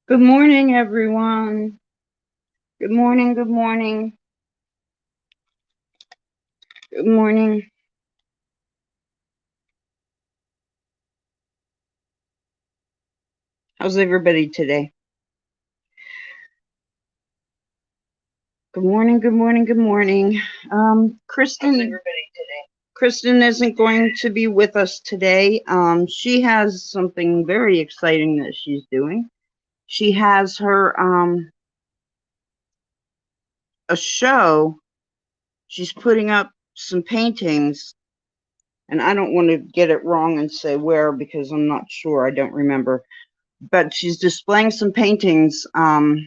Good morning, everyone. Good morning, good morning, good morning. How's everybody today? Good morning, good morning, good morning. Kristen isn't going to be with us today. She has something very exciting that she's doing. She has her a show. She's putting up some paintings, and I don't want to get it wrong and say where because I'm not sure. I don't remember. But she's displaying some paintings. I'm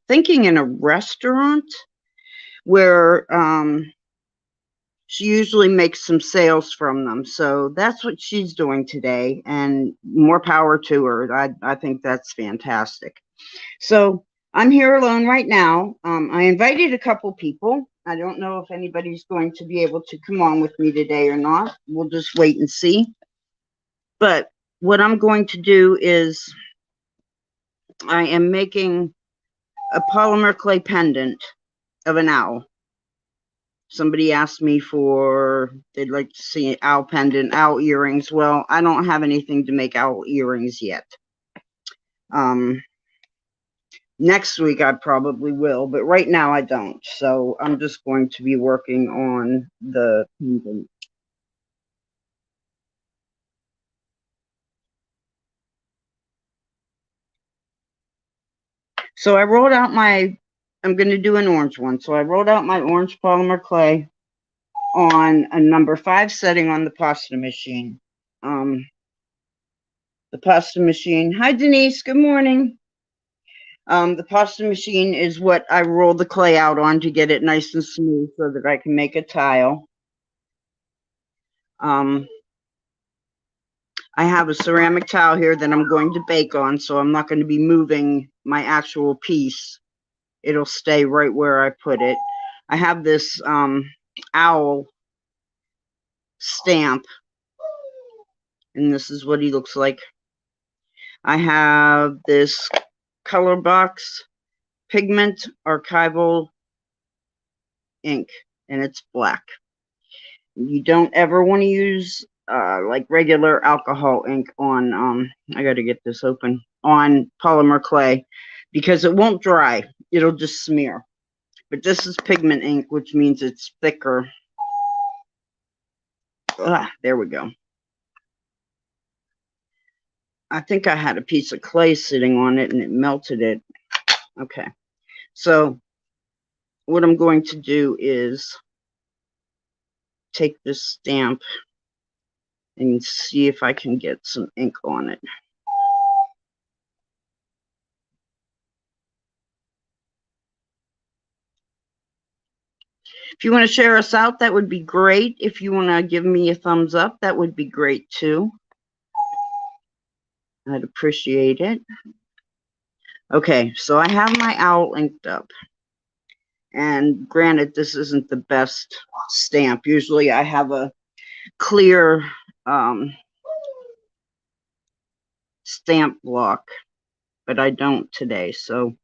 thinking in a restaurant where she usually makes some sales from them. So that's what she's doing today, and more power to her. I think that's fantastic. So I'm here alone right now. I invited a couple people. I don't know if anybody's going to be able to come on with me today or not. We'll just wait and see. But what I'm going to do is I am making a polymer clay pendant of an owl. Somebody asked me they'd like to see owl pendant, owl earrings. Well, I don't have anything to make owl earrings yet. Next week I probably will, but right now I don't. So I'm just going to be working on the pendant. So I rolled out I'm going to do an orange one. So I rolled out my orange polymer clay on a number 5 setting on the pasta machine. The pasta machine. Hi, Denise. Good morning. The pasta machine is what I roll the clay out on to get it nice and smooth so that I can make a tile. I have a ceramic tile here that I'm going to bake on, so I'm not going to be moving my actual piece. It'll stay right where I put it. I have this owl stamp, and this is what he looks like. I have this color box pigment archival ink, and it's black. You don't ever want to use like regular alcohol ink on I got to get this open, on polymer clay, because it won't dry. It'll just smear. But this is pigment ink, which means it's thicker. There we go. I think I had a piece of clay sitting on it and it melted it. Okay. So what I'm going to do is take this stamp and see if I can get some ink on it. If you want to share us out, that would be great. If you want to give me a thumbs up, that would be great too. I'd appreciate it. Okay, so I have my owl inked up. And granted, this isn't the best stamp. Usually I have a clear stamp block, but I don't today. So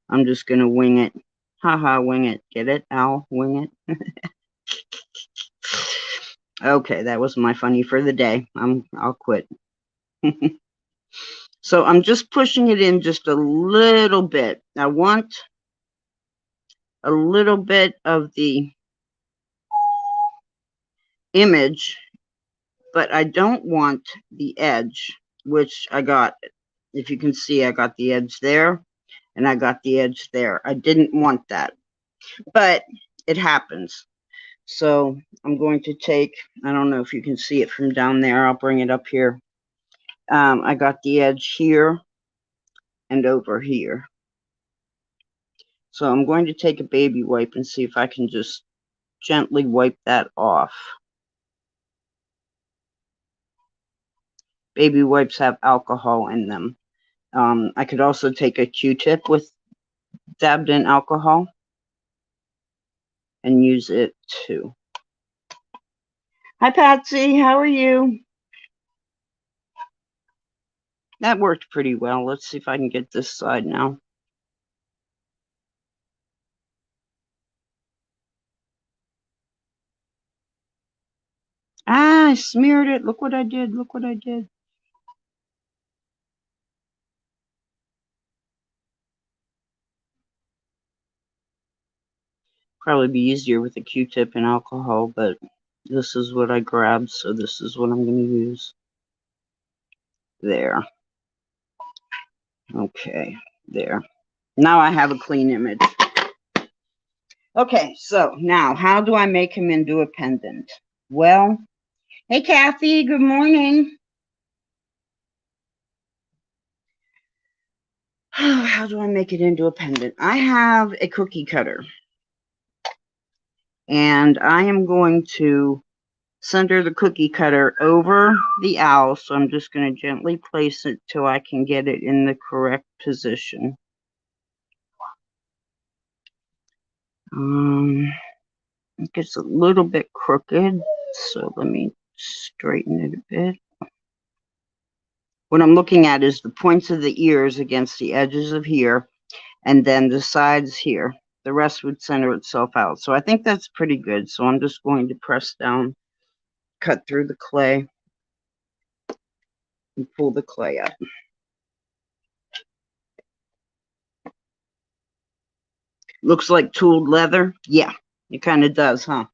I'm just going to wing it. Haha, wing it. Get it, owl? Wing it. Okay, that was my funny for the day. I'll quit. So I'm just pushing it in just a little bit. I want a little bit of the image, but I don't want the edge, which I got. If you can see, I got the edge there and I got the edge there. I didn't want that, but it happens. So I'm going to take, I don't know if you can see it from down there. I'll bring it up here. I got the edge here and over here. So I'm going to take a baby wipe and see if I can just gently wipe that off. Baby wipes have alcohol in them. I could also take a Q-tip with dabbed in alcohol and use it too. Hi, Patsy. How are you? That worked pretty well. Let's see if I can get this side now. Ah, I smeared it. Look what I did. Look what I did. Probably be easier with a Q-tip and alcohol, but this is what I grabbed, so this is what I'm going to use. There. Okay, there. Now I have a clean image. Okay, so now how do I make him into a pendant? Well, hey Kathy, good morning. How do I make it into a pendant? I have a cookie cutter, and I am going to center the cookie cutter over the owl, so I'm just going to gently place it till I can get it in the correct position. It gets a little bit crooked, so let me straighten it a bit. What I'm looking at is the points of the ears against the edges of here, and then the sides here. The rest would center itself out. So I think that's pretty good. So I'm just going to press down, cut through the clay, and pull the clay up. Looks like tooled leather. Yeah, it kind of does, huh?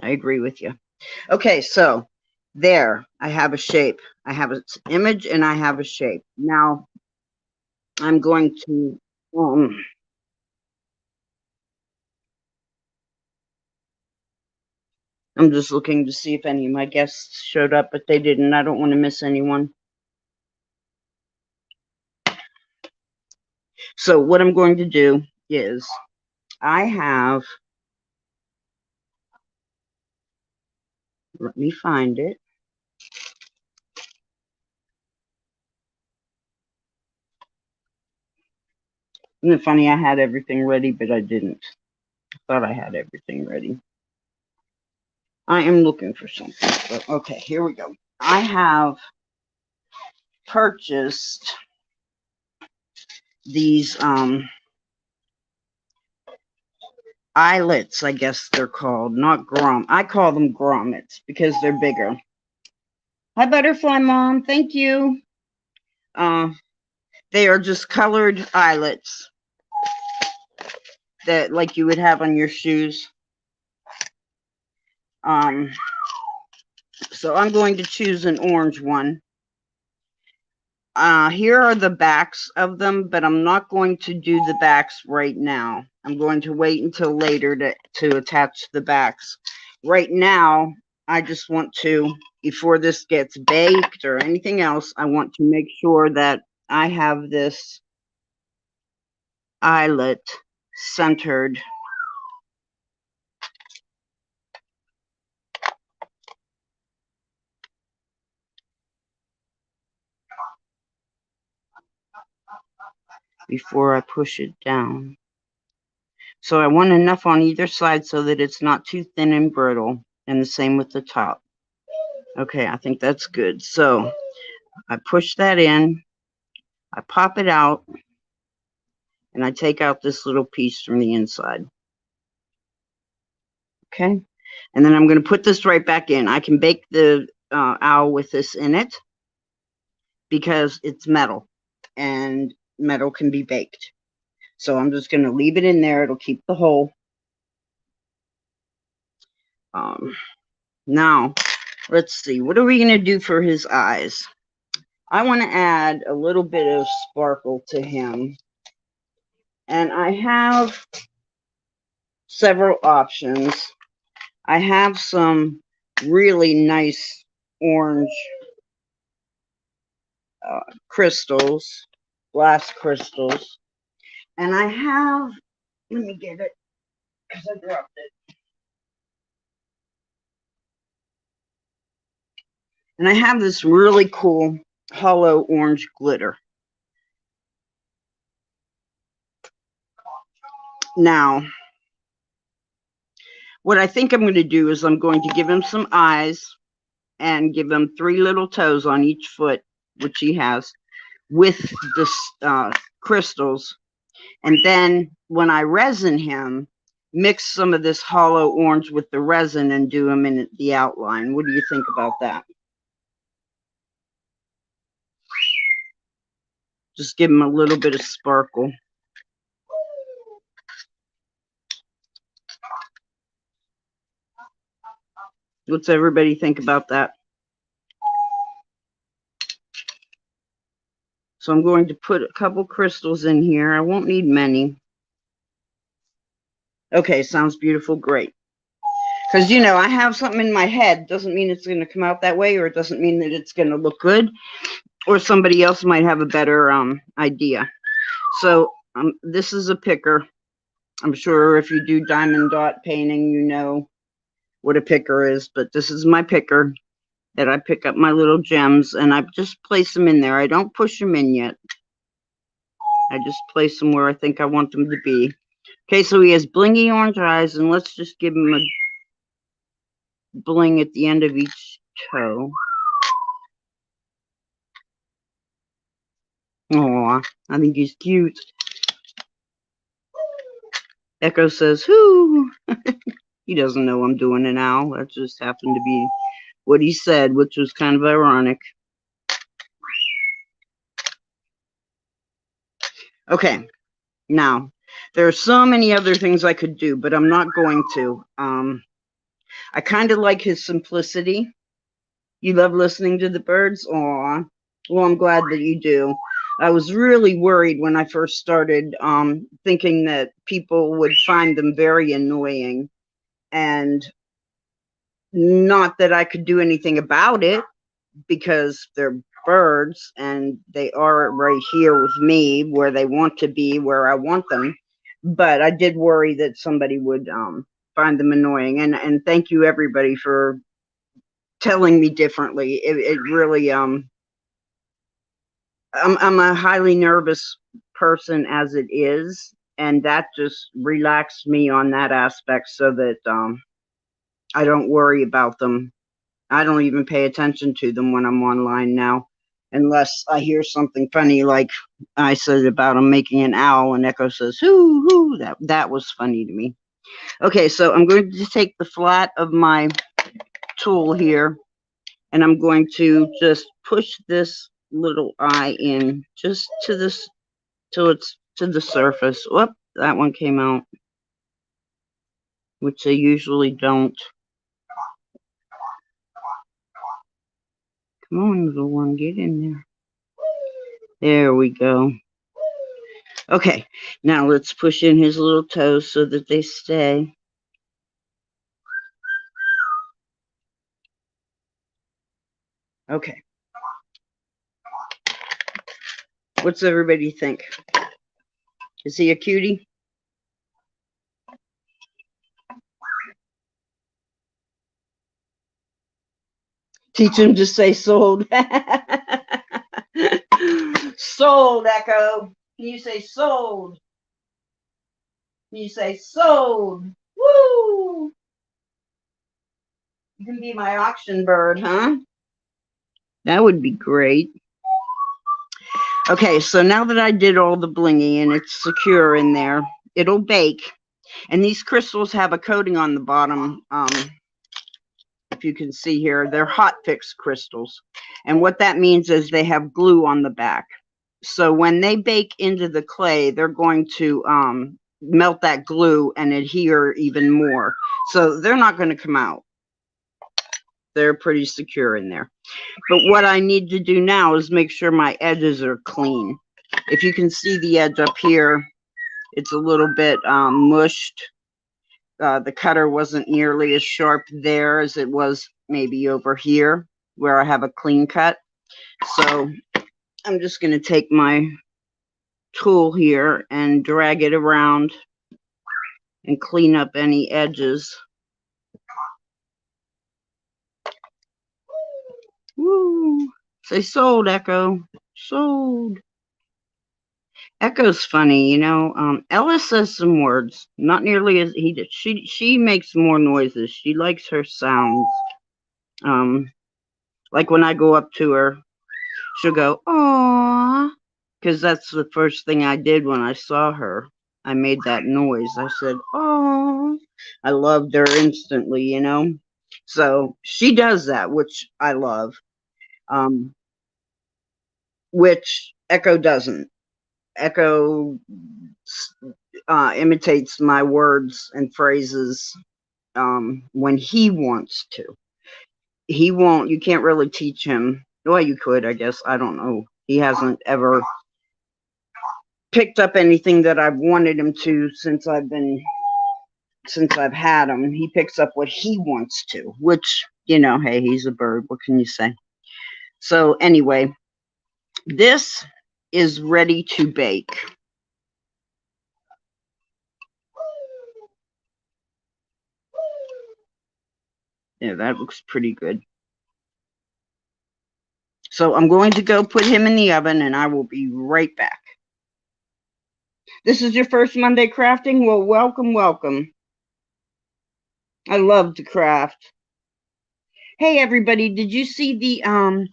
I agree with you. Okay, so there, I have a shape. I have its image and I have a shape. Now, I'm going to, I'm just looking to see if any of my guests showed up, but they didn't. I don't want to miss anyone. So what I'm going to do is I have, let me find it. Isn't it funny? I had everything ready, but I didn't. I thought I had everything ready. I am looking for something. But okay, here we go. I have purchased these eyelets, I guess they're called, not I call them grommets because they're bigger. Hi, Butterfly Mom. Thank you. They are just colored eyelets that like you would have on your shoes. So I'm going to choose an orange one. Here are the backs of them, but I'm not going to do the backs right now. I'm going to wait until later to attach the backs. Right now, I just want to, before this gets baked or anything else, I want to make sure that I have this eyelet centered. Before I push it down. So I want enough on either side so that it's not too thin and brittle, and the same with the top. Okay, I think that's good. So I push that in, I pop it out, and I take out this little piece from the inside. Okay, and then I'm going to put this right back in. I can bake the owl with this in it because it's metal, and metal can be baked. So I'm just going to leave it in there. It'll keep the hole. Now, let's see. What are we going to do for his eyes? I want to add a little bit of sparkle to him. And I have several options. I have some really nice orange crystals, glass crystals. And I have, let me get it, because I dropped it. And I have this really cool hollow orange glitter. Now, what I think I'm going to do is I'm going to give him some eyes and give him 3 little toes on each foot, which he has. with the crystals. And then when I resin him, mix some of this hollow orange with the resin and do them in the outline. What do you think about that? Just give them a little bit of sparkle. What's everybody think about that? So I'm going to put a couple crystals in here. I won't need many. Okay, sounds beautiful. Great. Because, you know, I have something in my head. Doesn't mean it's going to come out that way, or it doesn't mean that it's going to look good, or somebody else might have a better idea. So this is a picker. I'm sure if you do diamond dot painting, you know what a picker is, but this is my picker that I pick up my little gems, and I just place them in there. I don't push them in yet. I just place them where I think I want them to be. Okay, so he has blingy orange eyes, and let's just give him a bling at the end of each toe. Aw, I think he's cute. Echo says, "Whoo!" He doesn't know I'm doing an owl. That just happened to be what he said, which was kind of ironic. Okay, now there are so many other things I could do, but I'm not going to. I kind of like his simplicity. You love listening to the birds? Aw. Well, I'm glad that you do. I was really worried when I first started thinking that people would find them very annoying, and not that I could do anything about it because they're birds and they are right here with me where they want to be, where I want them. But I did worry that somebody would find them annoying. And thank you everybody for telling me differently. It really I'm a highly nervous person as it is, and that just relaxed me on that aspect so that I don't worry about them. I don't even pay attention to them when I'm online now, unless I hear something funny like I said about him making an owl, and Echo says, "Hoo, hoo." That was funny to me. Okay, so I'm going to take the flat of my tool here, and I'm going to just push this little eye in just to this till it's to the surface. Whoop, that one came out, which they usually don't. Come on, little one, get in there. There we go. Okay, now let's push in his little toes so that they stay. Okay. What's everybody think? Is he a cutie? Teach him to say sold. Sold, Echo. Can you say sold? Can you say sold? Woo! You can be my auction bird, huh? That would be great. Okay, so now that I did all the blingy and it's secure in there, it'll bake. And these crystals have a coating on the bottom. If you can see here, they're hot fix crystals. And what that means is they have glue on the back. So when they bake into the clay, they're going to melt that glue and adhere even more. So they're not going to come out. They're pretty secure in there. But what I need to do now is make sure my edges are clean. If you can see the edge up here, it's a little bit mushed. The cutter wasn't nearly as sharp there as it was maybe over here where I have a clean cut. So I'm just going to take my tool here and drag it around and clean up any edges. Woo! Say sold, Echo. Sold. Echo's funny, you know. Ella says some words, not nearly as he did. She makes more noises. She likes her sounds. Like when I go up to her, she'll go, "Aww," because that's the first thing I did when I saw her. I made that noise. I said, "Oh," I loved her instantly, you know. So she does that, which I love. Um, which Echo doesn't. Echo imitates my words and phrases when he wants to. He won't. You can't really teach him. Well, you could, I guess. I don't know. He hasn't ever picked up anything that I've wanted him to since I've had him. He picks up what he wants to, which, you know, hey, he's a bird. What can you say? So anyway, this is ready to bake. Yeah, that looks pretty good. So I'm going to go put him in the oven, and I will be right back. This is your first Monday crafting? Well, welcome, welcome. I love to craft. Hey, everybody, did you see the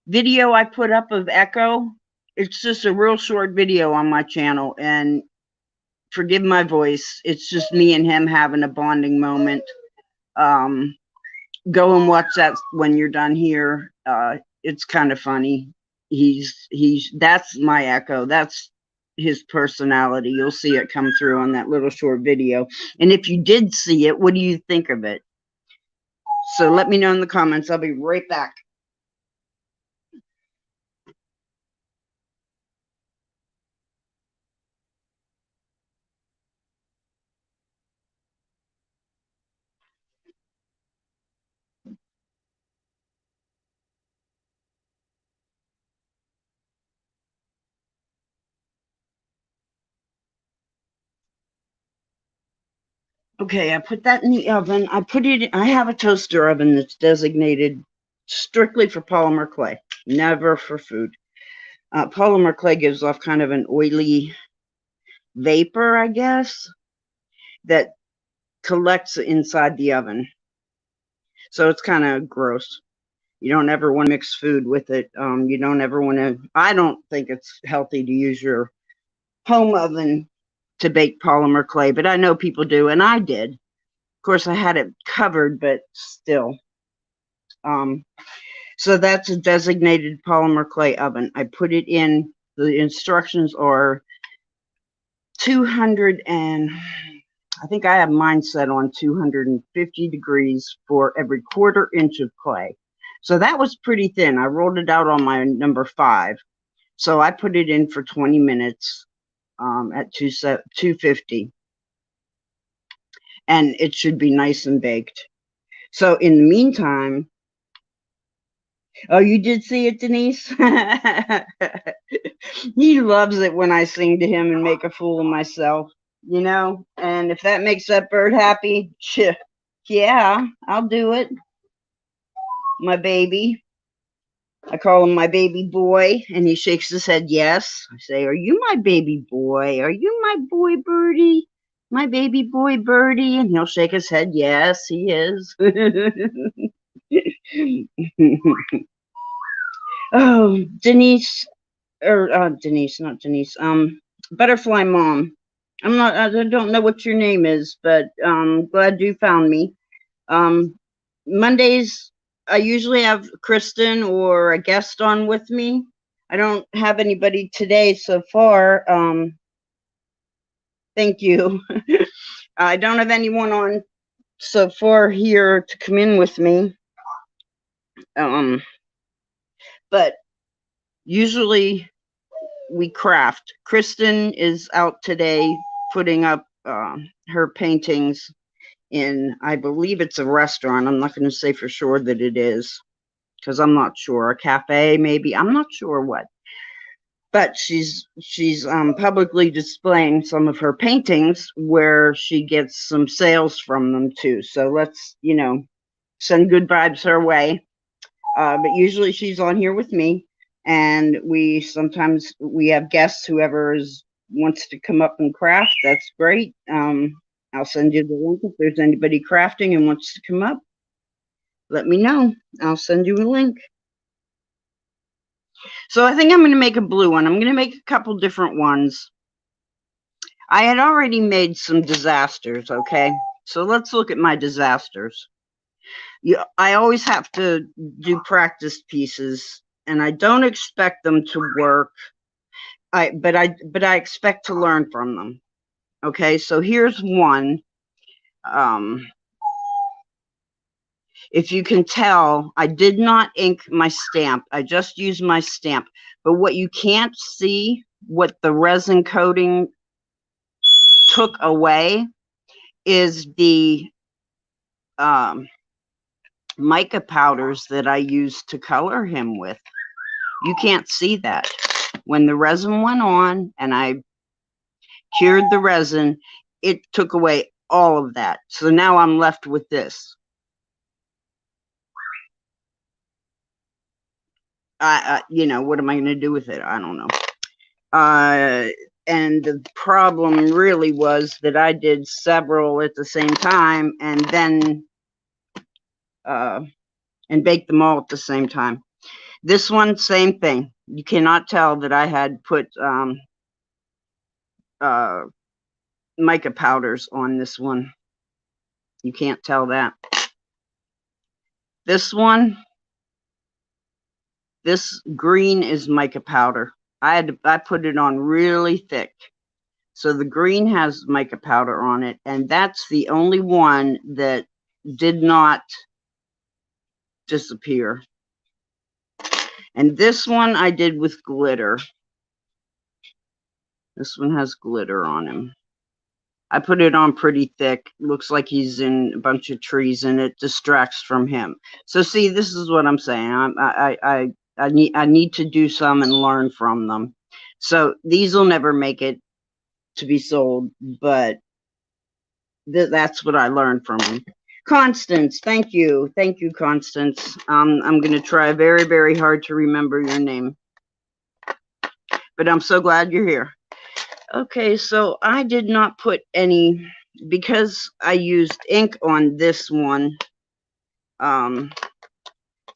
video I put up of Echo? It's just a real short video on my channel, and forgive my voice. It's just me and him having a bonding moment. Go and watch that when you're done here. It's kind of funny. That's my Echo. That's his personality. You'll see it come through on that little short video. And if you did see it, what do you think of it? So let me know in the comments. I'll be right back. Okay, I put that in the oven. I have a toaster oven that's designated strictly for polymer clay, never for food. Polymer clay gives off kind of an oily vapor, I guess, that collects inside the oven. So it's kind of gross. You don't ever want to mix food with it. You don't ever want to, I don't think it's healthy to use your home oven to bake polymer clay, but I know people do, and I did. Of course, I had it covered, but still. So that's a designated polymer clay oven. I put it in, the instructions are 200 and, I think I have mine set on 250 degrees for every 1/4 inch of clay. So that was pretty thin. I rolled it out on my number 5. So I put it in for 20 minutes at 250. And it should be nice and baked. So in the meantime, oh, you did see it, Denise? He loves it when I sing to him and make a fool of myself, you know? And if that makes that bird happy, yeah, I'll do it. My baby. I call him my baby boy, and he shakes his head yes. I say, "Are you my baby boy? Are you my boy birdie? My baby boy birdie?" And he'll shake his head yes, he is. Oh, Denise, or Denise, not Denise. Butterfly Mom. I don't know what your name is, but glad you found me. Mondays, I usually have Kristen or a guest on with me. I don't have anybody today so far. Thank you. I don't have anyone on so far here to come in with me. But usually we craft. Kristen is out today putting up her paintings in, I believe it's a restaurant. I'm not going to say for sure that it is, because I'm not sure. A cafe, maybe. I'm not sure what. But she's publicly displaying some of her paintings where she gets some sales from them too. So let's, you know, send good vibes her way. But usually she's on here with me, and sometimes we have guests, whoever wants to come up and craft. That's great. I'll send you the link if there's anybody crafting and wants to come up. Let me know. I'll send you a link. So I think I'm going to make a blue one. I'm going to make a couple different ones. I had already made some disasters, okay? So let's look at my disasters. I always have to do practice pieces, and I don't expect them to work. But I expect to learn from them. Okay, so here's one. If you can tell, I did not ink my stamp. I just used my stamp. But what you can't see, what the resin coating took away, is the mica powders that I used to color him with. You can't see that. When the resin went on and I cured the resin, it took away all of that. So now I'm left with this. You know, what am I going to do with it? I don't know. And the problem really was that I did several at the same time, and then and baked them all at the same time. This one, same thing. You cannot tell that I had put mica powders on this one. You can't tell that. This one, this green is mica powder. I put it on really thick. So the green has mica powder on it, and that's the only one that did not disappear. And this one I did with glitter. This one has glitter on him. I put it on pretty thick. Looks like he's in a bunch of trees, and it distracts from him. So see, this is what I'm saying. I need to do some and learn from them. So these will never make it to be sold, but that's what I learned from them. Constance, thank you, Constance. I'm going to try very, very hard to remember your name, but I'm so glad you're here. Okay, so I did not put any, because I used ink on this one.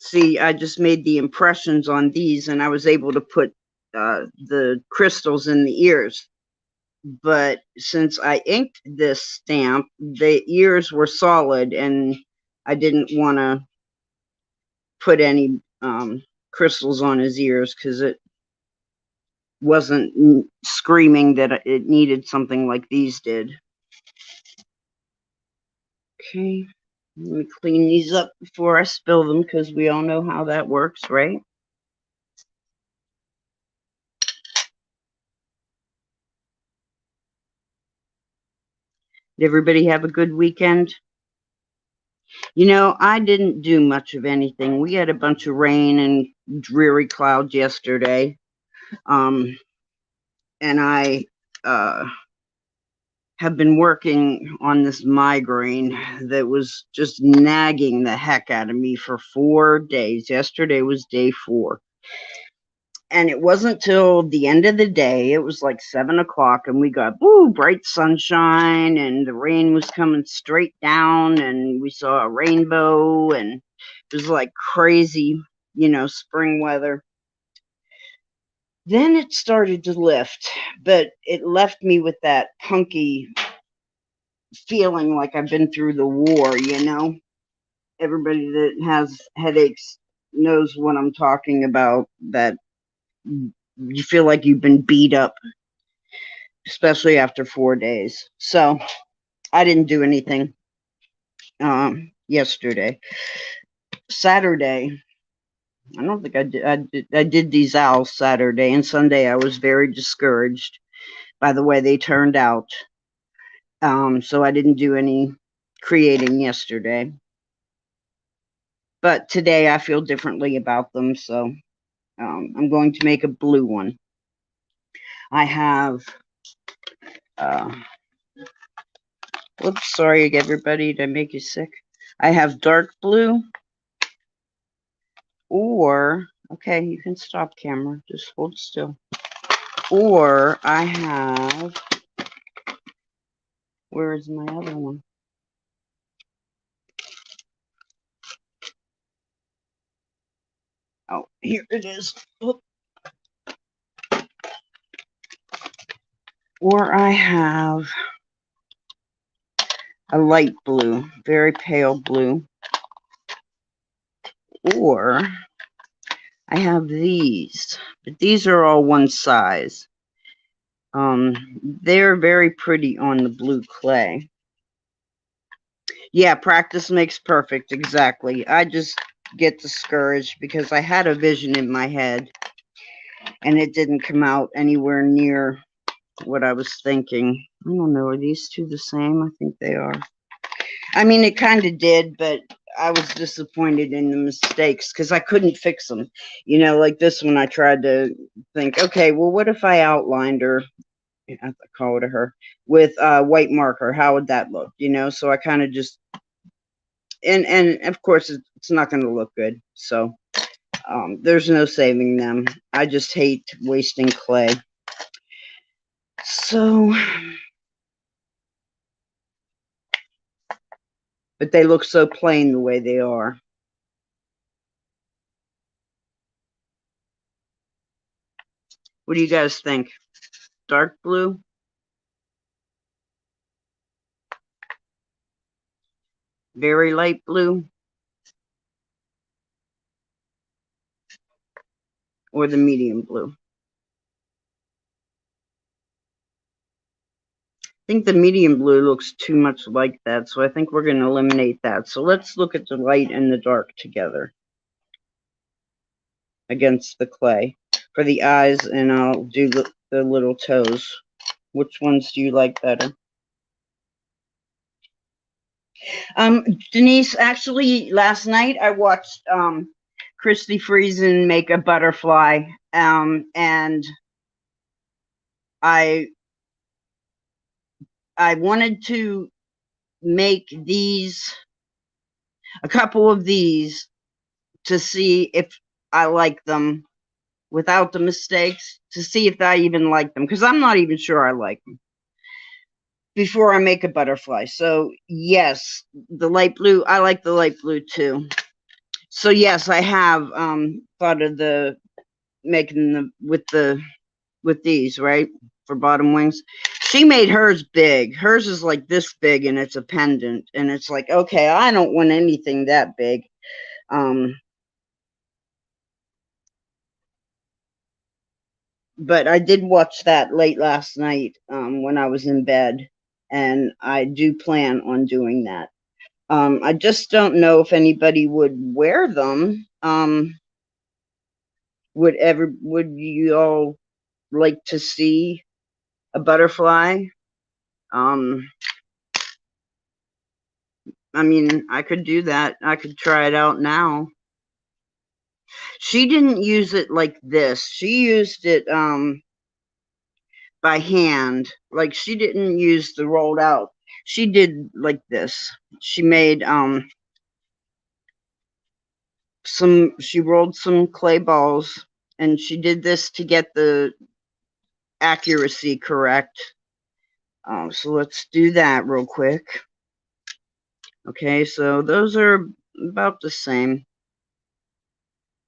See, I just made the impressions on these, and I was able to put the crystals in the ears. But since I inked this stamp, the ears were solid, and I didn't want to put any crystals on his ears because it wasn't screaming that it needed something like these did. Okay, let me clean these up before I spill them, because we all know how that works, right? Did everybody have a good weekend? You know, I didn't do much of anything. We had a bunch of rain and dreary clouds yesterday. And I have been working on this migraine that was just nagging the heck out of me for 4 days. Yesterday was day 4. And it wasn't till the end of the day, it was like 7 o'clock, and we got bright sunshine, and the rain was coming straight down, and we saw a rainbow, and it was like crazy, you know, spring weather. Then it started to lift, but it left me with that punky feeling like I've been through the war, you know? Everybody that has headaches knows what I'm talking about, that you feel like you've been beat up, especially after 4 days. So I didn't do anything yesterday. Saturday, I don't think I did. I did these owls Saturday, and Sunday I was very discouraged by the way they turned out. So I didn't do any creating yesterday. But today I feel differently about them, so I'm going to make a blue one. I have, whoops, sorry everybody, did I make you sick? I have dark blue, or, okay, you can stop camera, just hold still. Or I have, where is my other one? Oh, here it is. Oh, Or I have a light blue, very pale blue. Or I have these, but these are all one size. They're very pretty on the blue clay. Yeah, practice makes perfect. Exactly. I just get discouraged because I had a vision in my head and it didn't come out anywhere near what I was thinking. I don't know. Are these two the same? I think they are. I mean, it kind of did, but I was disappointed in the mistakes because I couldn't fix them. You know, like this one, I tried to think, okay, well, what if I outlined her? I call it a her with white marker. How would that look? You know, so I kind of just and of course it's not going to look good. So there's no saving them. I just hate wasting clay. So, but they look so plain the way they are. What do you guys think? Dark blue? Very light blue? Or the medium blue? I think the medium blue looks too much like that, so I think we're going to eliminate that. So let's look at the light and the dark together against the clay for the eyes, and I'll do the little toes. Which ones do you like better? Denise, actually, last night I watched Christy Friesen make a butterfly, and I wanted to make a couple of these to see if I like them without the mistakes, to see if I even like them, because I'm not even sure I like them before I make a butterfly. So yes, the light blue, I like the light blue too. So yes, I have thought of making with these, right, for bottom wings. She made hers big. Hers is like this big, and it's a pendant, and it's like, okay, I don't want anything that big. But I did watch that late last night when I was in bed, and I do plan on doing that. I just don't know if anybody would wear them. Would you all like to see a butterfly? Um, I mean, I could do that. I could try it out now. She didn't use it like this. She used it by hand. Like, she didn't use the rolled out. She did like this. She made she rolled some clay balls, and she did this to get the accuracy correct. So let's do that real quick. Okay, so those are about the same.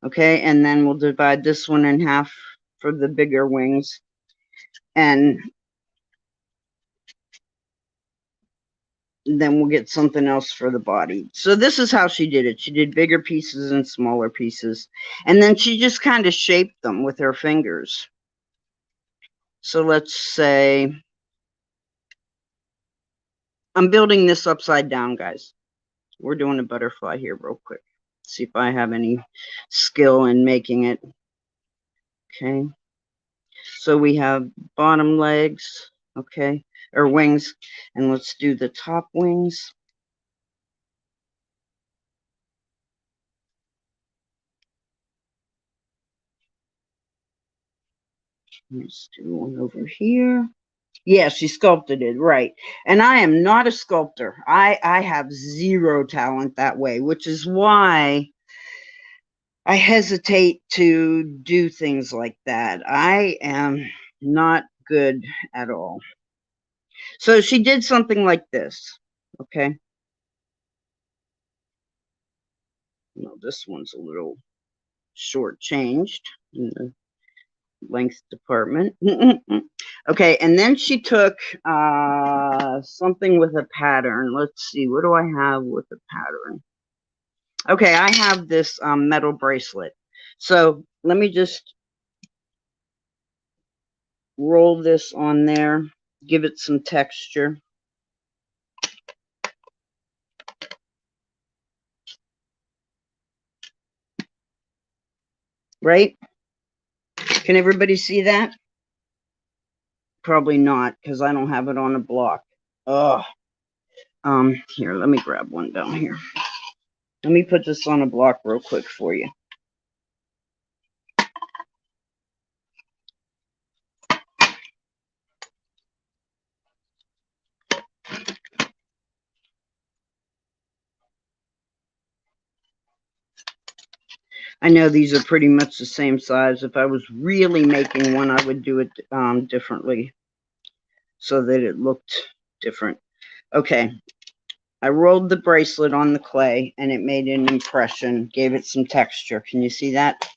Okay, and then we'll divide this one in half for the bigger wings. And then we'll get something else for the body. So this is how she did it. She did bigger pieces and smaller pieces. And then she just kind of shaped them with her fingers. So let's say I'm building this upside down, guys. We're doing a butterfly here real quick. See if I have any skill in making it. Okay. So we have bottom legs, okay, or wings. And let's do the top wings. Let's do one over here. Yeah, she sculpted it, right. And I am not a sculptor. I have zero talent that way, which is why I hesitate to do things like that. I am not good at all. So she did something like this, okay? No, this one's a little short changed. length department. Okay, and then she took something with a pattern. Let's see, what do I have with a pattern? Okay, I have this metal bracelet. So let me just roll this on there, give it some texture. Right? Can everybody see that? Probably not, because I don't have it on a block. Oh, here, let me grab one down here. Let me put this on a block real quick for you. I know these are pretty much the same size. If I was really making one, I would do it differently so that it looked different. Okay, I rolled the bracelet on the clay and it made an impression, gave it some texture. Can you see that?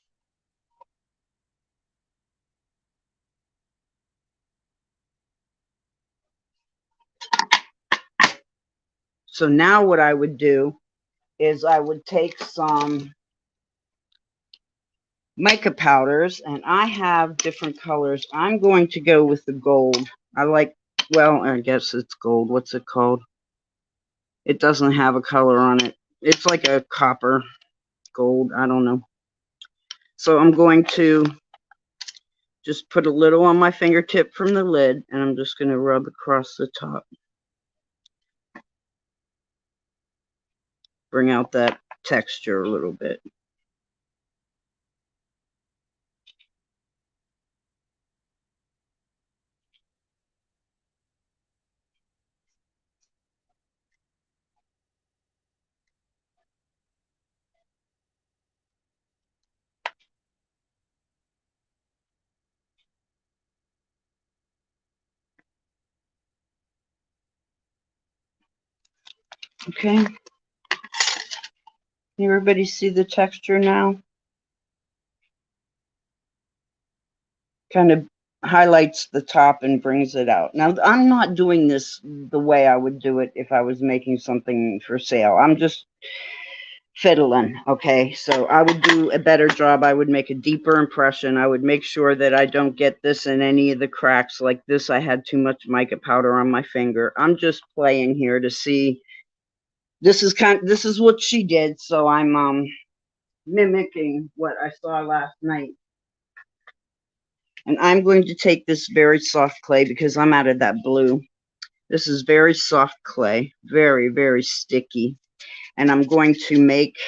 So now what I would do is I would take some mica powders, and I have different colors. I'm going to go with the gold. I like, well, I guess it's gold. What's it called? It doesn't have a color on it. It's like a copper gold. I don't know. So I'm going to just put a little on my fingertip from the lid, and I'm just going to rub across the top. Bring out that texture a little bit. Okay. Can everybody see the texture now? Kind of highlights the top and brings it out. Now, I'm not doing this the way I would do it if I was making something for sale. I'm just fiddling, okay? So I would do a better job. I would make a deeper impression. I would make sure that I don't get this in any of the cracks. Like this, I had too much mica powder on my finger. I'm just playing here to see. This is what she did, so I'm mimicking what I saw last night. And I'm going to take this very soft clay because I'm out of that blue. This is very soft clay, very, very sticky. And I'm going to make,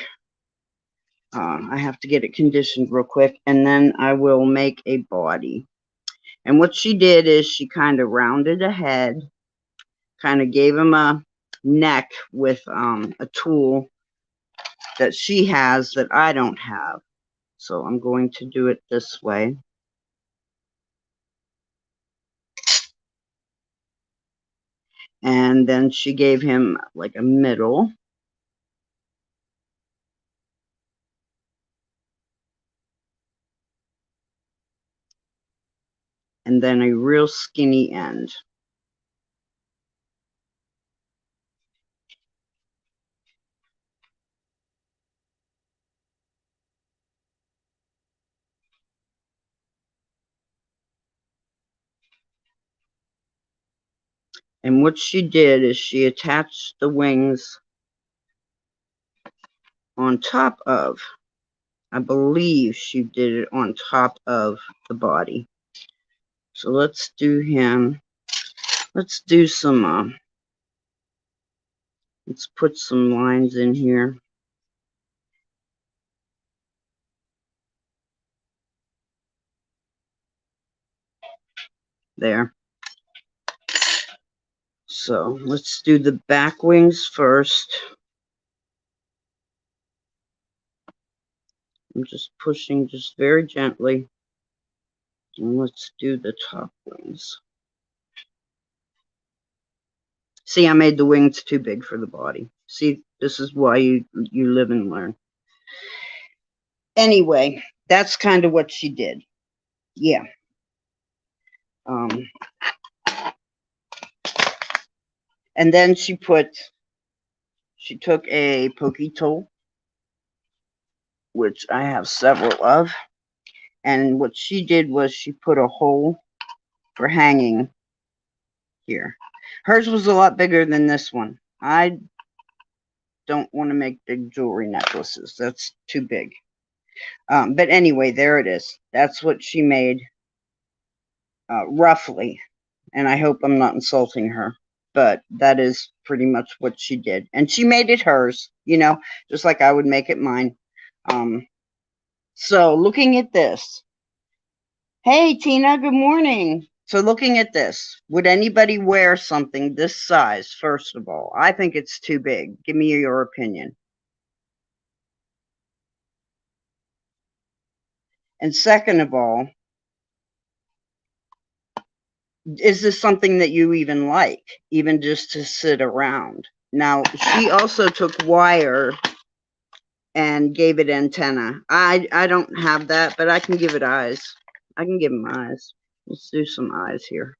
I have to get it conditioned real quick, and then I will make a body. And what she did is she kind of rounded a head, kind of gave him a neck with a tool that she has that I don't have. So I'm going to do it this way. And then she gave him like a middle. And then a real skinny end. And what she did is she attached the wings on top of, I believe she did it on top of the body. So let's do him. Let's do some, let's put some lines in here. There. So let's do the back wings first. I'm just pushing just very gently. And let's do the top wings. See, I made the wings too big for the body. See, this is why you live and learn. Anyway, that's kind of what she did. Yeah. And then she took a pokey tool, which I have several of, and what she did was she put a hole for hanging here. Hers was a lot bigger than this one. I don't want to make big jewelry necklaces. That's too big. But anyway, there it is. That's what she made, roughly. And I hope I'm not insulting her, but that is pretty much what she did. And she made it hers, just like I would make it mine. So looking at this, hey, Tina, good morning. So looking at this, would anybody wear something this size, first of all? I think it's too big. Give me your opinion. And second of all, is this something that you even like, even just to sit around? Now, she also took wire and gave it antenna. I don't have that, but I can give it eyes. I can give them eyes. Let's do some eyes here.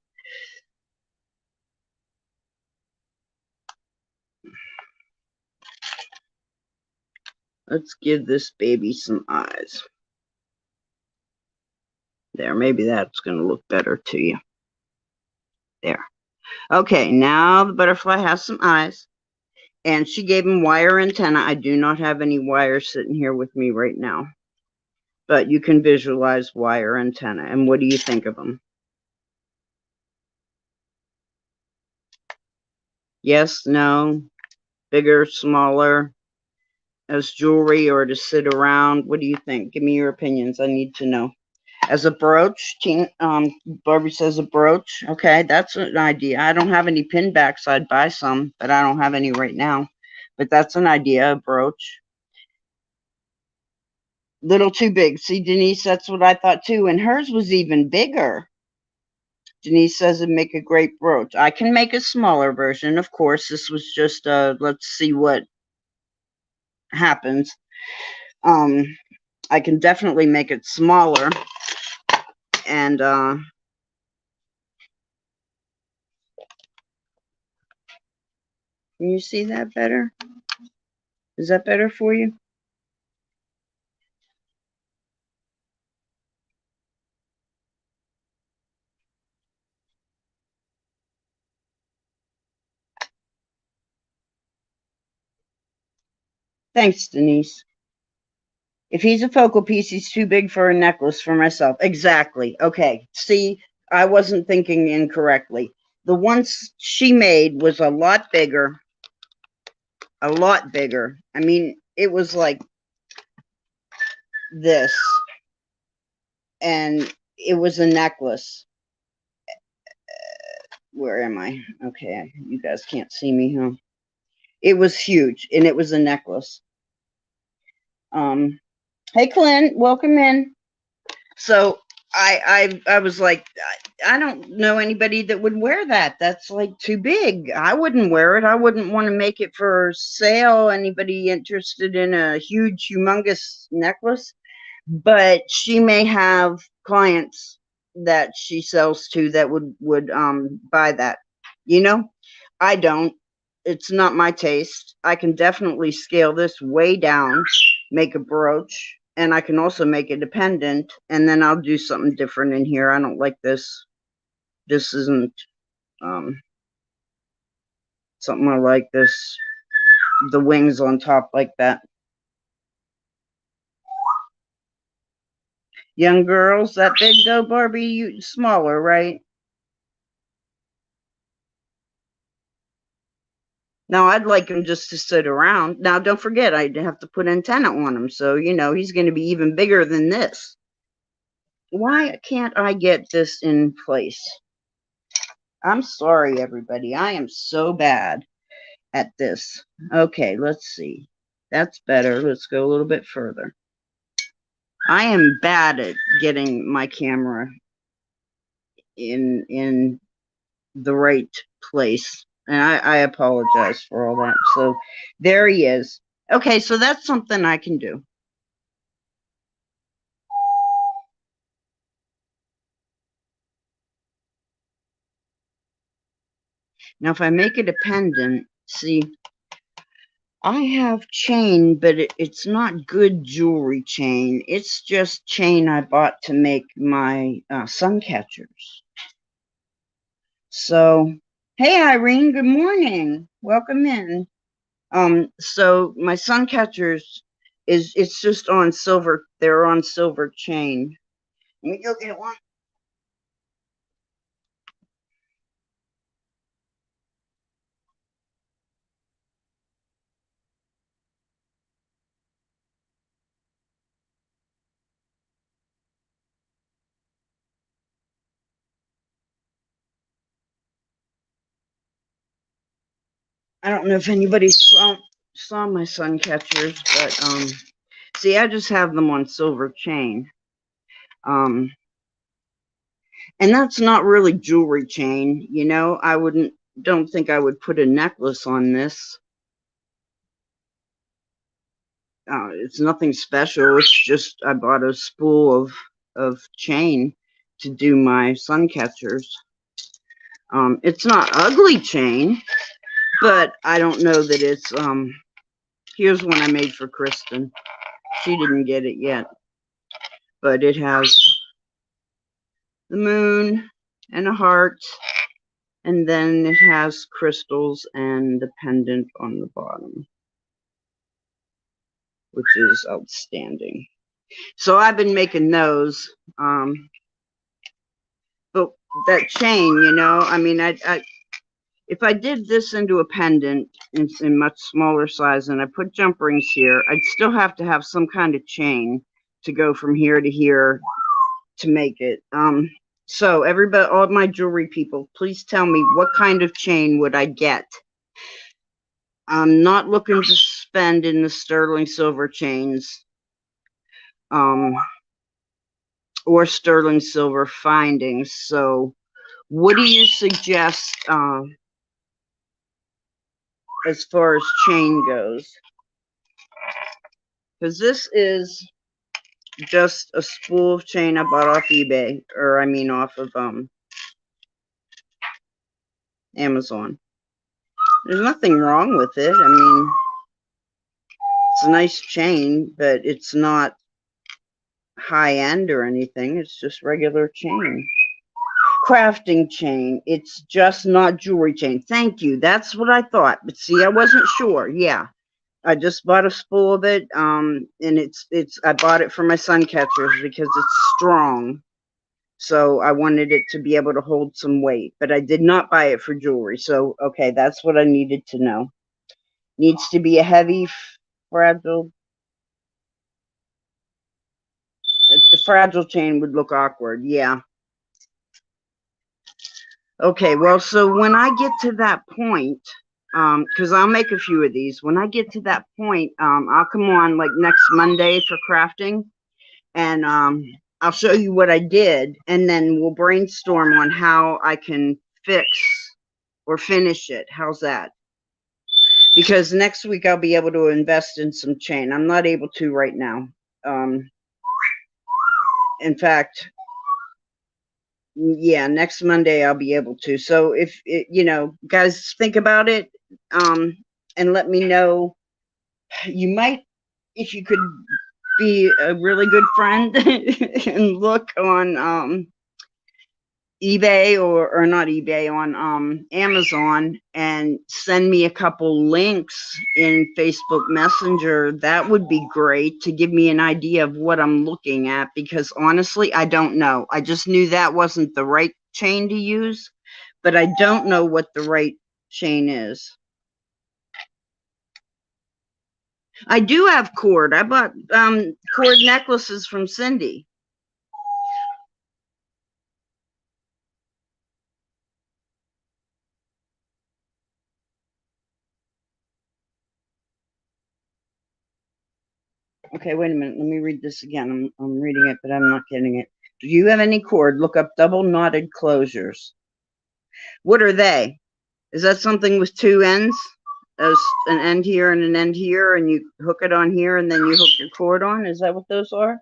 Let's give this baby some eyes. There, maybe that's going to look better to you. There. Okay, now the butterfly has some eyes. And she gave him wire antenna. I do not have any wire sitting here with me right now. But you can visualize wire antenna. And what do you think of them? Yes, no, bigger, smaller, as jewelry or to sit around? What do you think? Give me your opinions. I need to know. As a brooch, Barbie says a brooch. Okay, that's an idea. I don't have any pin backs. I'd buy some, but I don't have any right now. But that's an idea, a brooch. Little too big. See, Denise, that's what I thought too. And hers was even bigger. Denise says it'd make a great brooch. I can make a smaller version. Of course, this was just let's see what happens. I can definitely make it smaller. And can you see that better? Is that better for you? Thanks, Denise. If he's a focal piece, he's too big for a necklace for myself. Exactly. Okay. See, I wasn't thinking incorrectly. The ones she made was a lot bigger. A lot bigger. I mean, it was like this. And it was a necklace. Where am I? Okay, you guys can't see me, huh? It was huge, and it was a necklace. Hey, Clint, welcome in. So I was like, I don't know anybody that would wear that. That's like too big. I wouldn't wear it. I wouldn't want to make it for sale. Anybody interested in a huge, humongous necklace? But she may have clients that she sells to that would buy that. I don't. It's not my taste. I can definitely scale this way down, make a brooch, and I can also make it a pendant, and then I'll do something different in here. I don't like this. This isn't something I like. This, the wings on top like that. Young girls, that big though, Barbie? You smaller, right? Now, I'd like him just to sit around. Now, don't forget, I'd have to put antenna on him. So, he's going to be even bigger than this. Why can't I get this in place? I'm sorry, everybody. I am so bad at this. Okay, let's see. That's better. Let's go a little bit further. I am bad at getting my camera in the right place. And I apologize for all that. So there he is. Okay, so that's something I can do. Now, if I make it a pendant, see, I have chain, but it's not good jewelry chain. It's just chain I bought to make my sun catchers. So, hey, Irene, good morning. Welcome in. So my sun catchers it's just on silver. They're on silver chain. Let me go get one. I don't know if anybody saw my sun catchers, but see, I just have them on silver chain. And that's not really jewelry chain, you know. Don't think I would put a necklace on this. It's nothing special. It's just I bought a spool of chain to do my sun catchers. It's not ugly chain, but I don't know that it's here's one I made for Kristen. She didn't get it yet, but it has the moon and a heart, and then it has crystals and the pendant on the bottom, which is outstanding. So I've been making those. But that chain, you know, I mean, if I did this into a pendant in much smaller size and I put jump rings here, I'd still have to have some kind of chain to go from here to here to make it. So everybody, all my jewelry people, please tell me what kind of chain would I get? I'm not looking to spend in the sterling silver chains, or sterling silver findings. So what do you suggest, as far as chain goes? Because this is just a spool of chain I bought off eBay, or I mean off of Amazon. There's nothing wrong with it. I mean, it's a nice chain, but it's not high end or anything. It's just regular chain. Crafting chain. It's just not jewelry chain. Thank you. That's what I thought. But see, I wasn't sure. Yeah. I just bought a spool of it, and I bought it for my sun catchers because it's strong. So I wanted it to be able to hold some weight, but I did not buy it for jewelry. So, okay, that's what I needed to know. Needs to be a heavy, fragile. The fragile chain would look awkward. Yeah. Okay, well, so when I get to that point, because I'll make a few of these. When I get to that point, I'll come on like next Monday for crafting, and I'll show you what I did, and then we'll brainstorm on how I can fix or finish it. How's that? Because next week I'll be able to invest in some chain. I'm not able to right now. In fact, yeah, next Monday I'll be able to. So if you know, guys, think about it, and let me know. You might, if you could be a really good friend and look on eBay or not eBay, on Amazon, and send me a couple links in Facebook Messenger. That would be great to give me an idea of what I'm looking at, because honestly, I don't know. I just knew that wasn't the right chain to use, but I don't know what the right chain is. I do have cord. I bought cord necklaces from Cindy. Okay, wait a minute. Let me read this again. I'm reading it, but I'm not getting it. Do you have any cord? Look up double knotted closures. What are they? Is that something with two ends? As an end here and an end here, and you hook it on here, and then you hook your cord on? Is that what those are?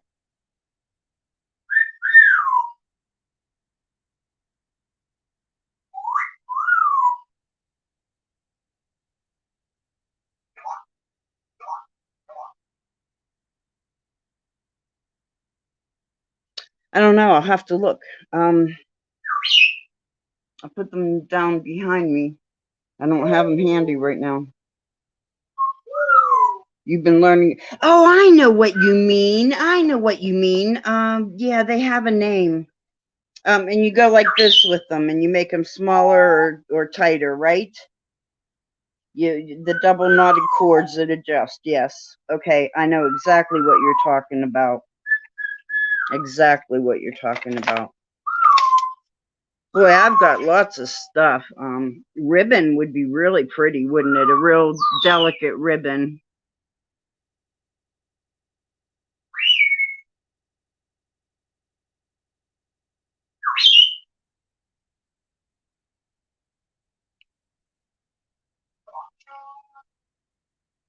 I don't know. I'll have to look. I'll put them down behind me. I don't have them handy right now. You've been learning. Oh, I know what you mean. I know what you mean. Yeah, they have a name. And you go like this with them, and you make them smaller or tighter, right? The double knotted cords that adjust. Yes. Okay, I know exactly what you're talking about. Exactly what you're talking about. Boy, I've got lots of stuff. Ribbon would be really pretty, wouldn't it? A real delicate ribbon.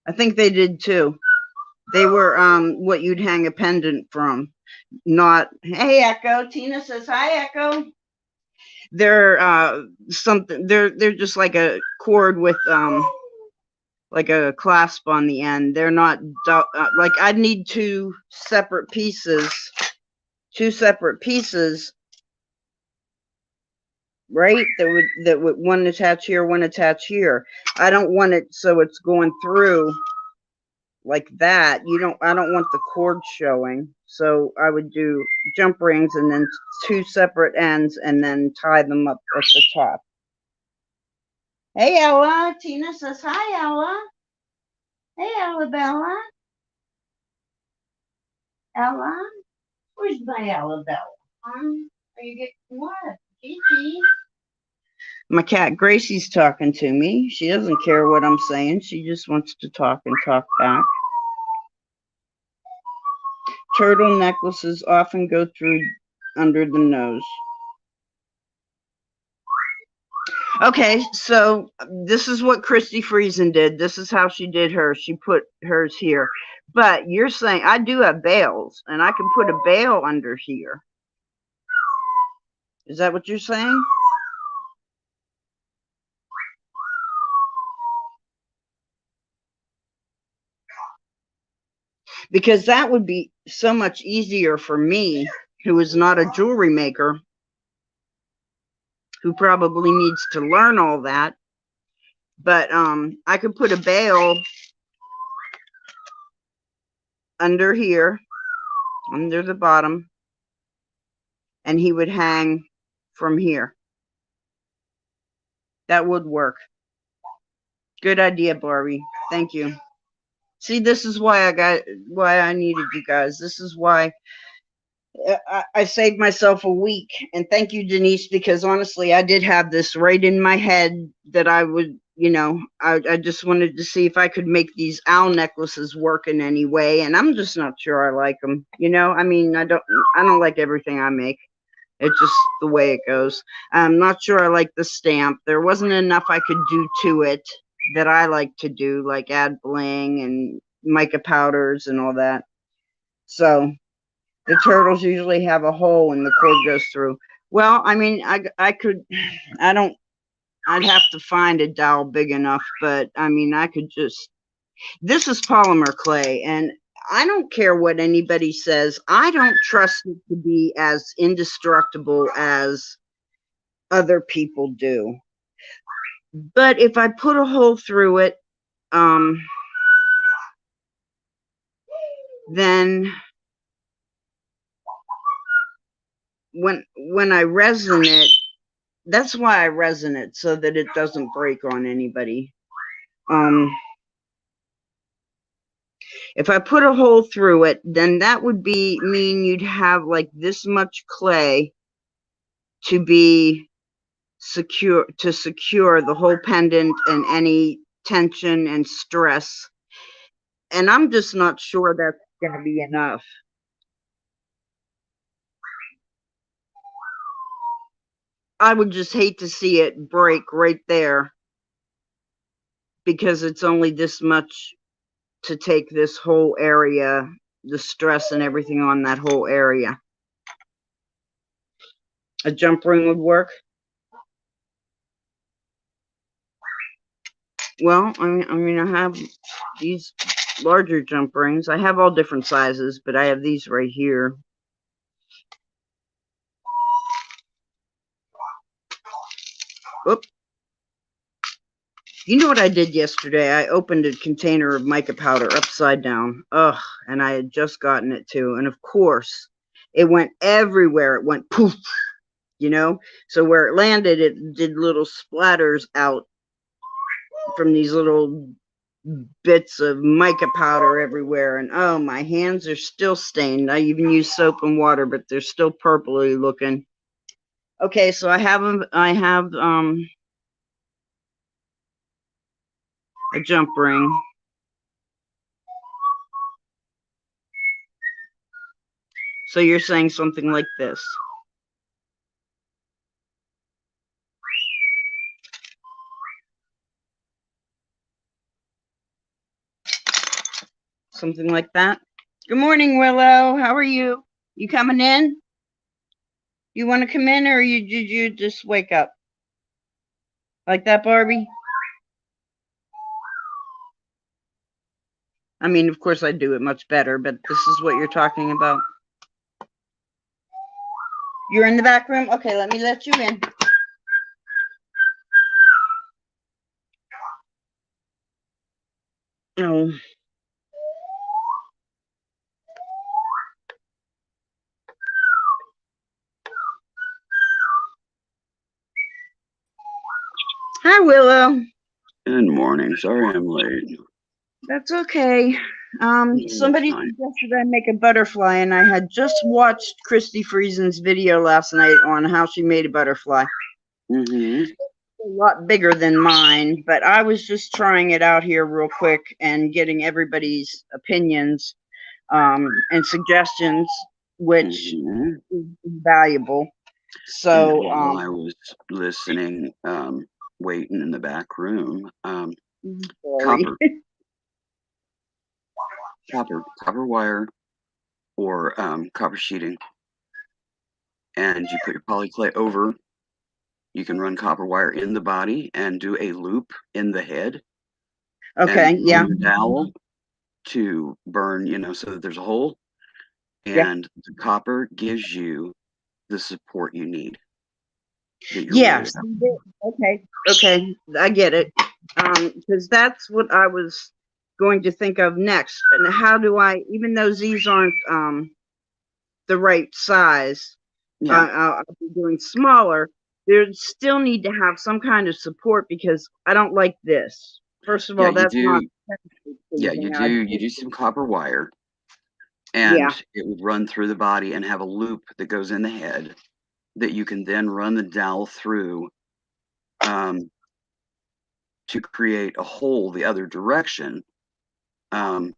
I think they did too. They were what you'd hang a pendant from. Not, hey Echo. Tina says hi, Echo. They're something. They're just like a cord with like a clasp on the end. They're not like I'd need two separate pieces. Right? That would one attach here, one attach here. I don't want it so it's going through like that. I don't want the cord showing. So I would do jump rings and then two separate ends and then tie them up at the top. Hey Ella, Tina says hi Ella. Hey Ella Bella. Ella? Where's my Ella Bella? Are you getting what? Gigi? My cat Gracie's talking to me. She doesn't care what I'm saying. She just wants to talk and talk back. Turtle necklaces often go through under the nose. Okay, so this is what Christy Friesen did. This is how she did hers. She put hers here. But you're saying I do have bails, and I can put a bail under here. Is that what you're saying? Because that would be so much easier for me, who is not a jewelry maker, who probably needs to learn all that. But I could put a bail under here, under the bottom, and he would hang from here. That would work. Good idea, Barbie. Thank you. See, this is why I needed you guys. This is why I saved myself a week. And thank you, Denise, because honestly, I did have this right in my head that I would, I just wanted to see if I could make these owl necklaces work in any way. And I'm just not sure I like them. I mean, I don't like everything I make. It's just the way it goes. I'm not sure I like the stamp. There wasn't enough I could do to it that I like to do, like add bling and mica powders and all that. So the turtles usually have a hole and the cord goes through. Well, I mean, I'd have to find a dowel big enough, but I mean, this is polymer clay, and I don't care what anybody says. I don't trust it to be as indestructible as other people do. But if I put a hole through it, then when I resin it, that's why I resin it, so that it doesn't break on anybody. If I put a hole through it, then that would mean you'd have like this much clay to be secure the whole pendant and any tension and stress. And I'm just not sure that's going to be enough. I would just hate to see it break right there, because it's only this much to take this whole area, the stress and everything on that whole area. A jump ring would work. Well, I mean, I have these larger jump rings. I have all different sizes, but I have these right here. Whoop. You know what I did yesterday? I opened a container of mica powder upside down. Ugh, and I had just gotten it too. And of course, it went everywhere. It went poof, you know? So where it landed, it did little splatters out from these little bits of mica powder everywhere. And oh, my hands are still stained. I even use soap and water, but they're still purpley looking. Okay, so I have a jump ring. So you're saying something like this. Something like that. Good morning, Willow. How are you? You coming in? You want to come in, or did you just wake up? Like that, Barbie? I mean, of course I do it much better, but this is what you're talking about. You're in the back room? Okay, let me let you in. Oh. Hi, Willow. Good morning. Sorry I'm late. That's okay. Somebody Fine. suggested I make a butterfly, and I had just watched Christy Friesen's video last night on how she made a butterfly. Mm-hmm. A lot bigger than mine, but I was just trying it out here real quick and getting everybody's opinions and suggestions, which Mm-hmm. is valuable. And So, while I was listening, waiting in the back room, sorry. copper, copper wire, or copper sheeting, and you put your polyclay over. You can run copper wire in the body and do a loop in the head, and Okay, yeah, run the dowel to burn, so that there's a hole. yeah, And the copper gives you the support you need that you're yeah. worried about. Okay, I get it. Because that's what I was going to think of next. And how do I, even though these aren't the right size, Yeah, I'll be doing smaller. There still need to have some kind of support because I don't like this. First of yeah, all, you that's not do. Yeah, you pleasing. do. You do some copper wire, and Yeah, it would run through the body and have a loop that goes in the head that you can then run the dowel through um, to create a hole the other direction, um,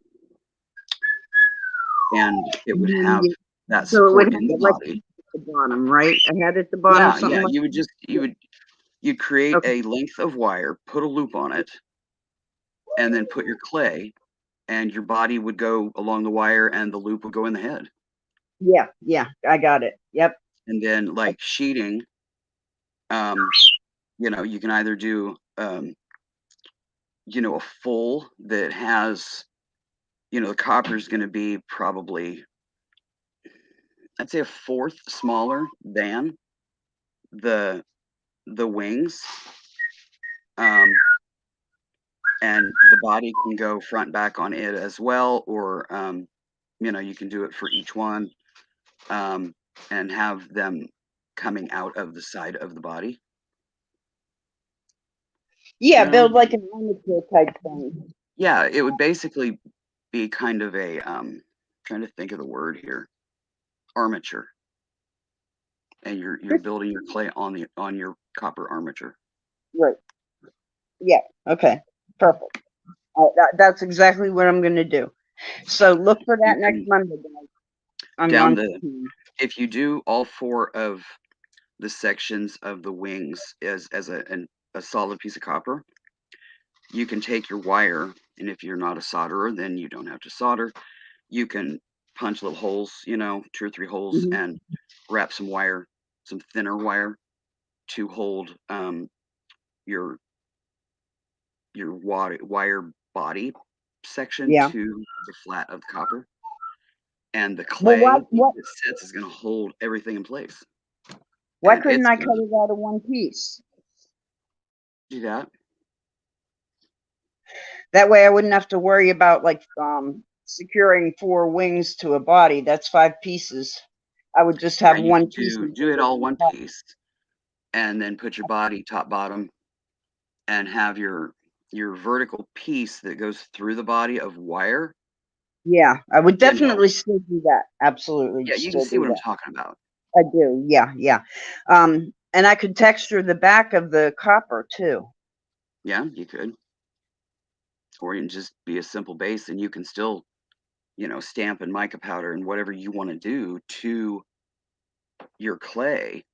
and it would have that so it would support have in the like body. at the bottom, right? A head at the bottom, Yeah, something yeah. like You'd create that. Okay. a length of wire, put a loop on it, and then put your clay, and your body would go along the wire, and the loop would go in the head. Yeah, I got it. Yep. And then like sheeting, um, you can either do a full that has, the copper is going to be probably, I'd say, a fourth smaller than the wings, um, and the body can go front back on it as well, or you can do it for each one, um, and have them coming out of the side of the body. Yeah, build Um, like an armature type thing. yeah, it would basically be kind of a trying to think of the word here, armature, and you're building your clay on your copper armature. Right. Yeah. Okay. Perfect. That's exactly what I'm going to do. So look for You that next can Monday, guys. I'm down on. the if you do all four of the sections of the wings as a solid piece of copper, you can take your wire, and if you're not a solderer, then you don't have to solder. You can punch little holes, 2 or 3 holes, Mhm. and wrap some wire, some thinner wire, to hold your wire body section Yeah. to the flat of the copper, and the Well, clay why once what it sets is going to hold everything in place, why and couldn't it's I going cut to. it out of one piece? Do that. That way I wouldn't have to worry about like securing 4 wings to a body. That's 5 pieces. I would just Yeah, have you one could piece. do it all one piece, and then put your body top bottom, and have your vertical piece that goes through the body of wire. Yeah, I would You know, definitely still do that. Absolutely yeah, you can still see do what I'm that. talking about. I do. Yeah, yeah. And I could texture the back of the copper too. Yeah, you could, or you can just be a simple base, and you can still, stamp and mica powder and whatever you want to do to your clay.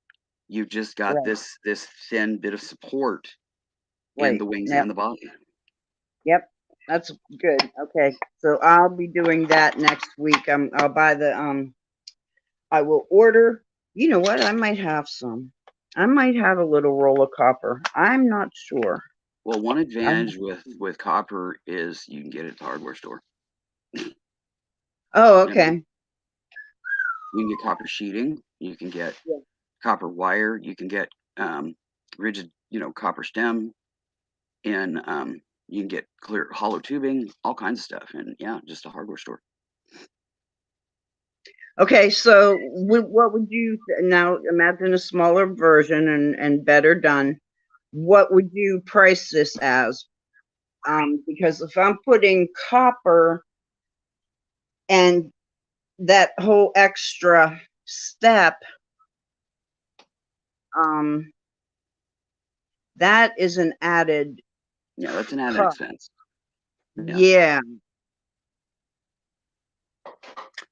You've just got Right, this thin bit of support in right. the wings Yep, and the body. yep. That's good. Okay. So I'll be doing that next week. I'll buy the I will order. You know what? I might have some. I might have a little roll of copper. I'm not sure. Well, one I, advantage with copper is you can get it at the hardware store. oh, You know, okay. you can get copper sheeting, you can get Yeah. copper wire, you can get rigid, copper stem, and you can get clear hollow tubing, all kinds of stuff, and yeah, just a hardware store. Okay. So what would you now imagine a smaller version and better done? What would you price this as? Because if I'm putting copper and that whole extra step, um, that is an added Yeah, that's an added cost. expense. Yeah, Yeah,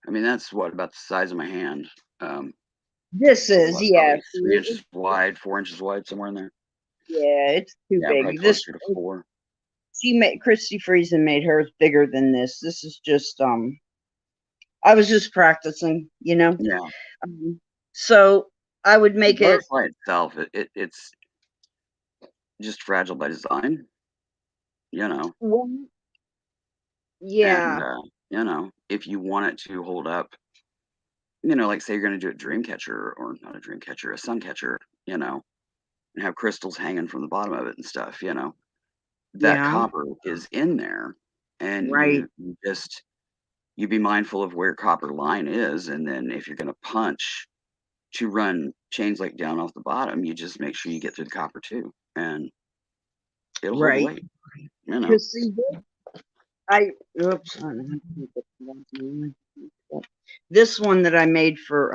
I mean that's what about the size of my hand. Um, this so is what, yes. probably 3 inches wide, 4 inches wide, somewhere in there. Yeah, it's too Yeah, probably big. This closer to 4. she made Christy Friesen made hers bigger than this. This is just I was just practicing, you know. Yeah, Um, so I would the make it butterfly itself, it's just fragile by design, you know. one. And Yeah, if you want it to hold up, like say you're going to do a dream catcher, or not a dream catcher, a sun catcher, and have crystals hanging from the bottom of it and stuff, that yeah, copper is in there, and right, you be mindful of where copper line is, and then if you're going to punch to run chains like down off the bottom, you just make sure you get through the copper too, and it'll hold the right. weight. Because see, I oops, this one that I made for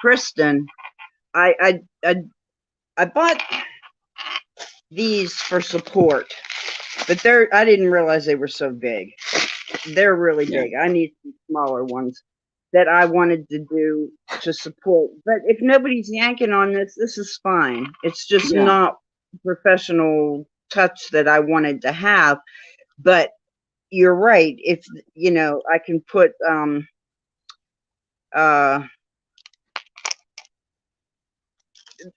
Kristen, I I I, I bought these for support, but I didn't realize they were so big. They're really Yeah, big. I need some smaller ones that I wanted to do to support. But if nobody's yanking on this, this is fine. It's just yeah. not professional touch that I wanted to have. But you're right. If I can put uh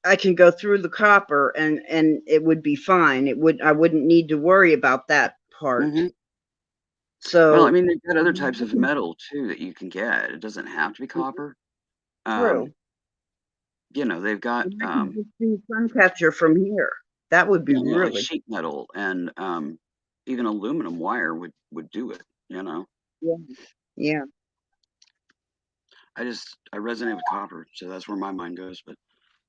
I can go through the copper and it would be fine. I wouldn't need to worry about that part. hmm Well, I So mean, they've got other types of metal too that you can get. It doesn't have to be copper. Um, true. they've got And I can just do sun catcher from here. That would be yeah, like really sheet metal, and even aluminum wire would do it. yeah. Yeah. I resonate with copper, so that's where my mind goes. But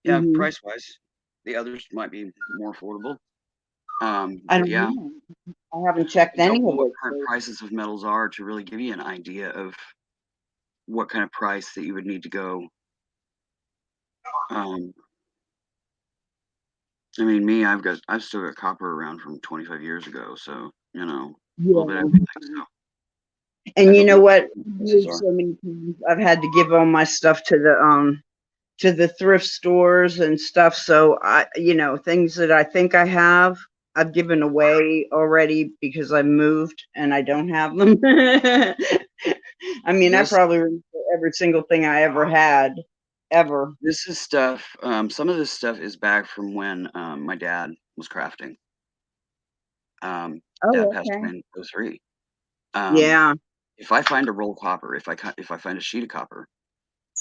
yeah, Hmm. price wise, the others might be more affordable. I But don't yeah, know. I haven't checked I don't any know of what it. current So, prices of metals are to really give you an idea of what kind of price that you would need to go. Um, I mean, I've still got copper around from 25 years ago, so a little bit of yeah. everything. So I And you don't know know what what? the prices Moved are. so many times. I've had to give all my stuff to the thrift stores and stuff. So things that I think I have, I've given away already because I moved and I don't have them. I mean, I This probably remember every single thing I ever had, ever. this is stuff. Some of this stuff is back from when my dad was crafting. Dad Oh, passed okay. away in '03. Um, Yeah. if I find a roll of copper, if I find a sheet of copper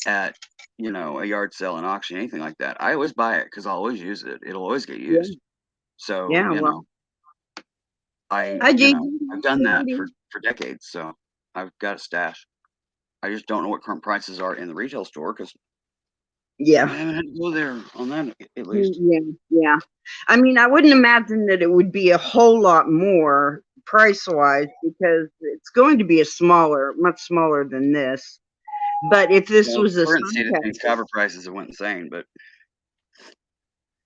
at a yard sale, an auction, anything like that, I always buy it because I'll always use it. It'll always get Yeah. used. So, Yeah, well, hi, you Gigi. know, I've done that for decades. So I've got a stash. I just don't know what current prices are in the retail store because I Yeah. haven't had to go there on that at least. Yeah, yeah. I mean, I wouldn't imagine that it would be a whole lot more price-wise because it's going to be a smaller, much smaller than this. But if this Well, was a current sun state of things, catcher, copper prices have went insane, but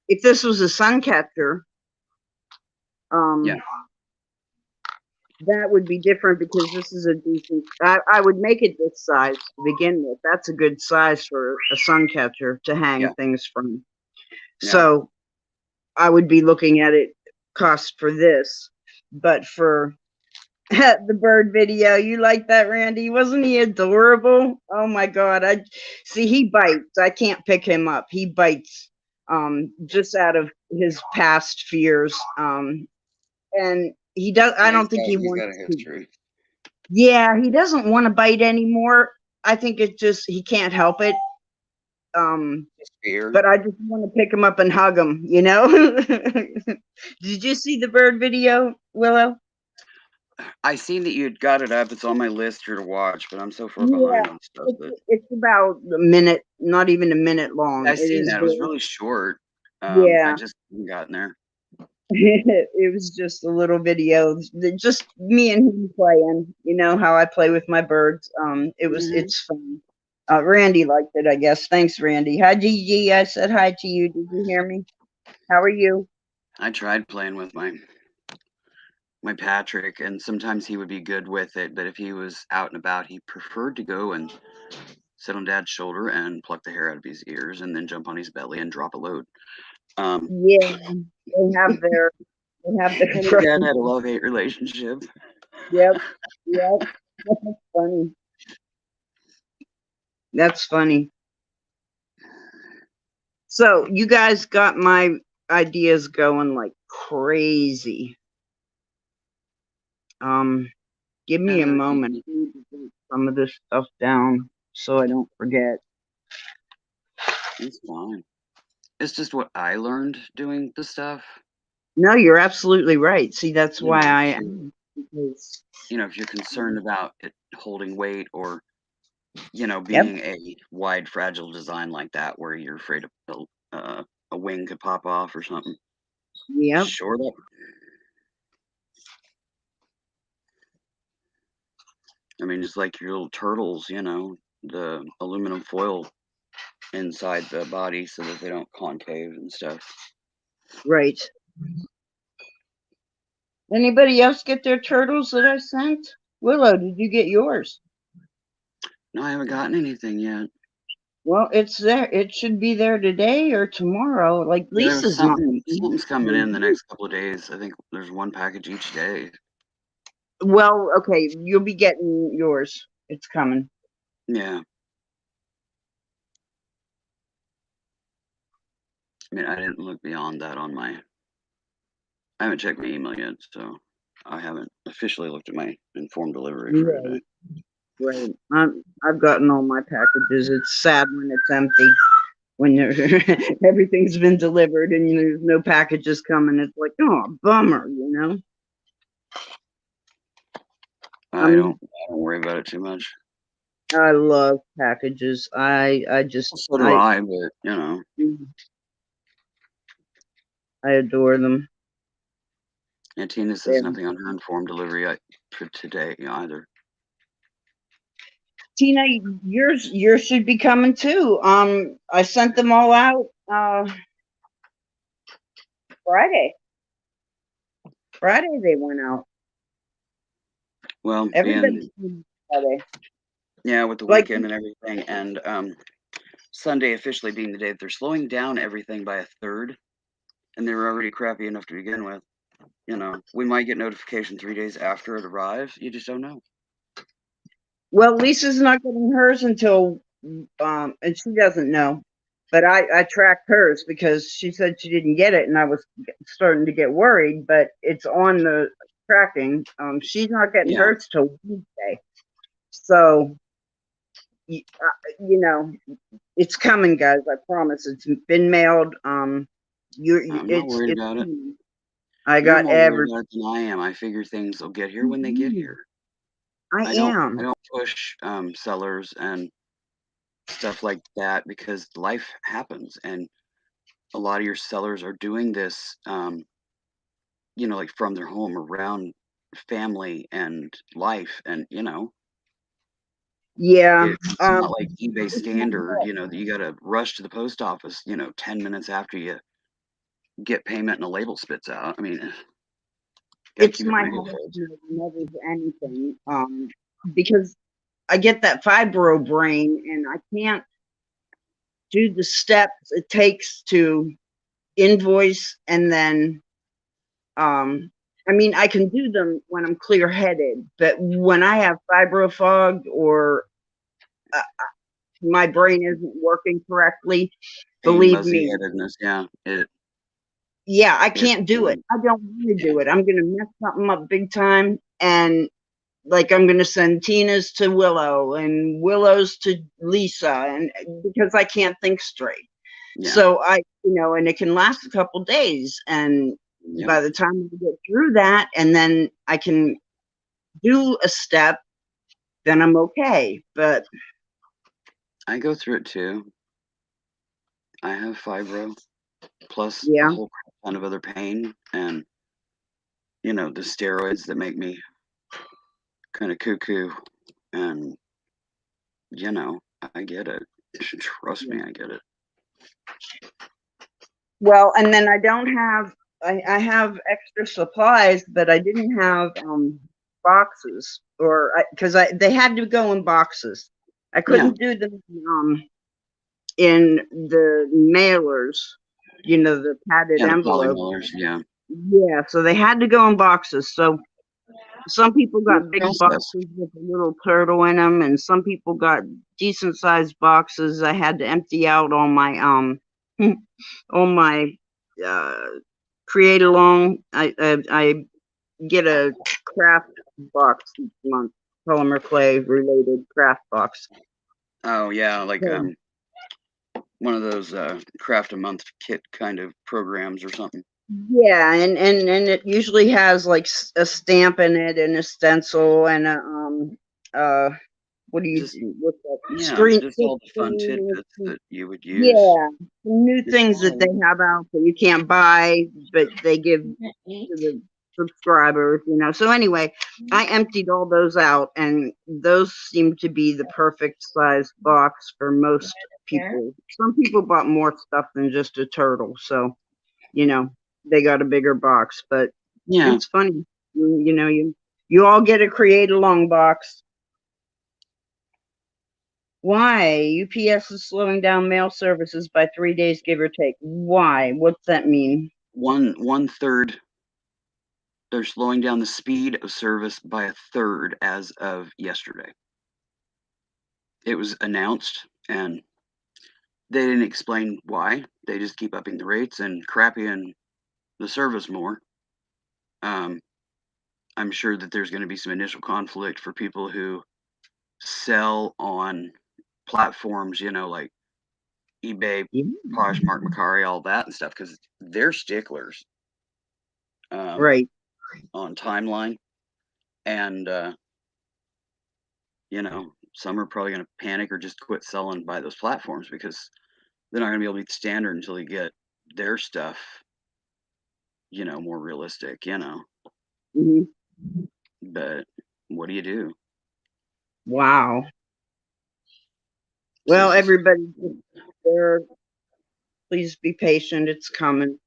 if this was a sun catcher, yeah, um, that would be different because this is a decent. I would make it this size to begin with. That's a good size for a sun catcher to hang yeah, things from. yeah. So I would be looking at it cost for this, but for the bird video, you like that, Randy? Wasn't he adorable? Oh my God! I see he bites. I can't pick him up. He bites, just out of his past fears. And he does. I Yeah, don't think he he's wants got a to. history. Yeah, he doesn't want to bite anymore. I think it just he can't help it. Um, Just fear. but I just want to pick him up and hug him. You know? Did you see the bird video, Willow? I seen that you'd got it up. It's on my list here to watch, but I'm so far Yeah, behind on stuff that it's about a minute, not even a minute long. I It seen is that. It was very, really short. I yeah. just haven't gotten there. It was just a little video, just me and him playing. You know how I play with my birds. Hmm. It's fun. Randy liked it, I guess. Thanks, Randy. Hi, Gigi. I said hi to you. Did you hear me? How are you? I tried playing with my Patrick, and sometimes he would be good with it, but if he was out and about, he preferred to go and sit on Dad's shoulder and pluck the hair out of his ears, and then jump on his belly and drop a load. Um, Yeah, they have their and his dad preference. had a love-hate relationship. Yep, yep. That's funny. That's funny. So you guys got my ideas going like crazy. Um, give me a moment. I need to write some of this stuff down so I don't forget. It's fine. It's just what I learned doing the stuff. No, you're absolutely right. See, that's You why know, I if you're, am. Because, if you're concerned about it holding weight, or yep, being a wide, fragile design like that, where you're afraid a wing could pop off or something. yep, Short up. I mean, just like your little turtles, the aluminum foil inside the body so that they don't concave and stuff. right. Anybody else get their turtles that I sent? Willow, did you get yours? No, I haven't gotten anything yet. Well, it's there. It should be there today or tomorrow. Like Yeah, there was Lisa's not. something's coming in the next couple of days. I think there's one package each day. Well, okay, you'll be getting yours. It's coming. Yeah. I mean, I didn't look beyond that on my. I haven't checked my email yet, so I haven't officially looked at my informed delivery for Right, today. right. I've gotten all my packages. It's sad when it's empty. When everything's been delivered and there's no packages coming, it's like, oh, bummer, you know. I mean, I don't worry about it too much. I love packages. I just So do I, but I adore them. and Tina says They're, nothing on her informed delivery for today either. Tina, yours should be coming too. I sent them all out Friday. Friday they went out. Well, Everybody Friday. yeah, with the Like, weekend and everything, and Sunday officially being the day that they're slowing down everything by a third, and they were already crappy enough to begin with. We might get notification 3 days after it arrives. You just don't know. well, Lisa's not getting hers until and she doesn't know. But I tracked hers because she said she didn't get it, and I was starting to get worried. But it's on the tracking. She's not getting Yeah. hers till Wednesday, so you know it's coming, guys. I promise. It's been mailed. I'm not worried It's about it. coming. I You're got more worried every. about it than I am. I figure things will get here when they get here. I I am. don't push sellers and stuff like that because life happens, and a lot of your sellers are doing this, like from their home around family and life, and Yeah. it's not like eBay standard, that you got to rush to the post office, 10 minutes after you get payment and a label spits out. I mean, gotta It's keep it my real, house folks. more than anything. Because I get that fibro brain and I can't do the steps it takes to invoice and then I mean I can do them when I'm clear headed, but when I have fibro fog or my brain isn't working correctly, A believe muzzy me, headedness, yeah, yeah, I it, can't do it. I don't want to yeah, do it. I'm gonna mess something up big time, and like I'm gonna send Tina's to Willow and Willow's to Lisa, and because I can't think straight. yeah, So and it can last a couple days, and yep. by the time I get through that, and then I can do a step, then I'm okay. But I go through it too. I have fibro plus a yeah, whole ton of other pain, and the steroids that make me kind of cuckoo, and I get it. You should trust me, I get it. well, and then I don't have. I have extra supplies, but I didn't have boxes, or because they had to go in boxes. I Yeah, couldn't do them in the mailers, the padded yeah, the envelope. polymers, yeah. Yeah, so they had to go in boxes. So some people What got big process? boxes with a little turtle in them, and some people got decent sized boxes. I had to empty out all my all my uh create along. I get a craft box each month, polymer clay related craft box. Oh yeah, like So, one of those craft a month kit kind of programs or something. yeah, and it usually has like a stamp in it and a stencil and a uh what do you Just do? What's that? Yeah, Screen. just all the fun tidbits that you would use. Yeah, new It's things that they fun. have out that you can't buy, but they give to the subscribers. So anyway, I emptied all those out, and those seem to be the perfect size box for most people. Some people bought more stuff than just a turtle, so you know they got a bigger box. But Yeah, it's funny, you all get a create along box. Why? UPS is slowing down mail services by 3 days, give or take. Why? What's that mean? one third. They're slowing down the speed of service by a third as of yesterday. It was announced, and they didn't explain why. They just keep upping the rates and crappying the service more. Um, I'm sure that there's going to be some initial conflict for people who sell on platforms, like eBay, Yeah. Poshmark, Mercari, all that and stuff, because they're sticklers um, Right. on timeline, and some are probably going to panic or just quit selling by those platforms because they're not going to be able to meet the standard until they get their stuff, more realistic, Mhm. But what do you do? Wow. So Well, it's just everybody, there. Please be patient. It's coming.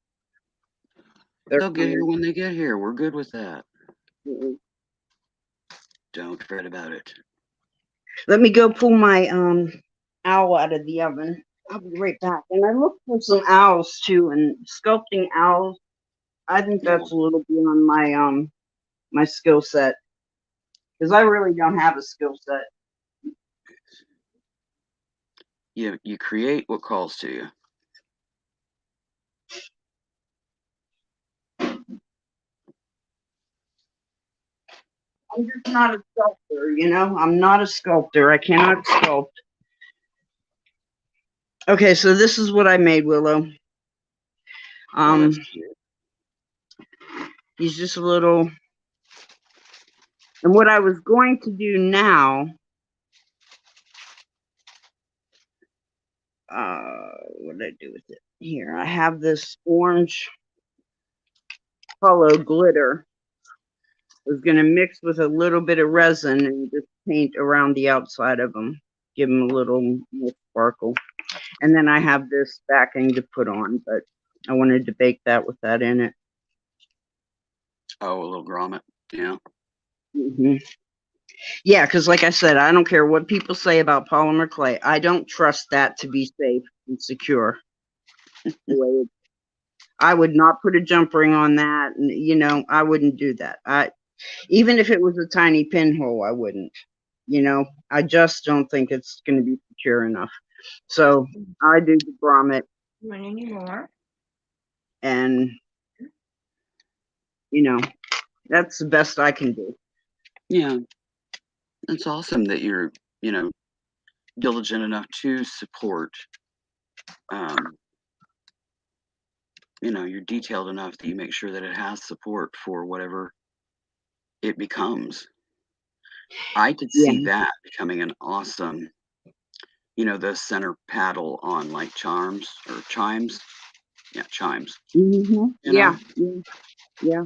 They're they'll get here coming. when they get here. We're good with that. Mm-mm. Don't fret about it. Let me go pull my owl out of the oven. I'll be right back. And I looked for some owls too, and sculpting owls. I think Yeah, that's a little beyond my skill set because I really don't have a skill set. you create what calls to you. I'm just not a sculptor. I'm not a sculptor. I cannot sculpt. Okay, so this is what I made, Willow. Oh, Um, that's cute. He's just a little, and what I was going to do now, what did I do with it? Here, I have this orange hollow glitter. I was going to mix with a little bit of resin and just paint around the outside of them, give them a little more sparkle. And then I have this backing to put on, but I wanted to bake that with that in it. Oh, a little grommet. Yeah. Mm-hmm. Yeah, because like I said, I don't care what people say about polymer clay. I don't trust that to be safe and secure. I would not put a jump ring on that. And, you know, I wouldn't do that. Even if it was a tiny pinhole, I wouldn't. You know, I just don't think it's going to be secure enough. So I do the grommet. You want any more? And, you know, that's the best I can do. Yeah. It's awesome that you're, you know, diligent enough to support, you know, you're detailed enough that you make sure that it has support for whatever it becomes. I could see that becoming an awesome, you know, the center paddle on like chimes. Yeah, chimes. Mm-hmm. You Yeah.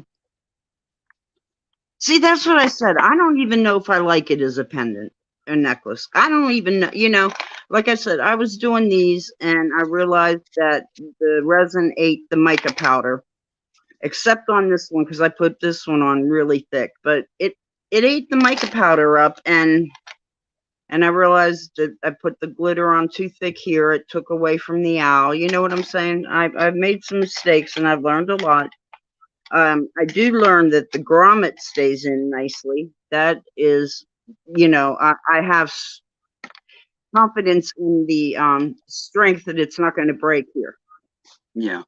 See, that's what I said. I don't even know if I like it as a pendant, a necklace. I don't even know, you know, like I said, I was doing these and I realized that the resin ate the mica powder, except on this one because I put this one on really thick, but it ate the mica powder up, and I realized that I put the glitter on too thick here. It took away from the owl. You know what I'm saying? I've made some mistakes and I've learned a lot. I do learn that the grommet stays in nicely. That is, you know, I have confidence in the strength that it's not going to break here. Yeah.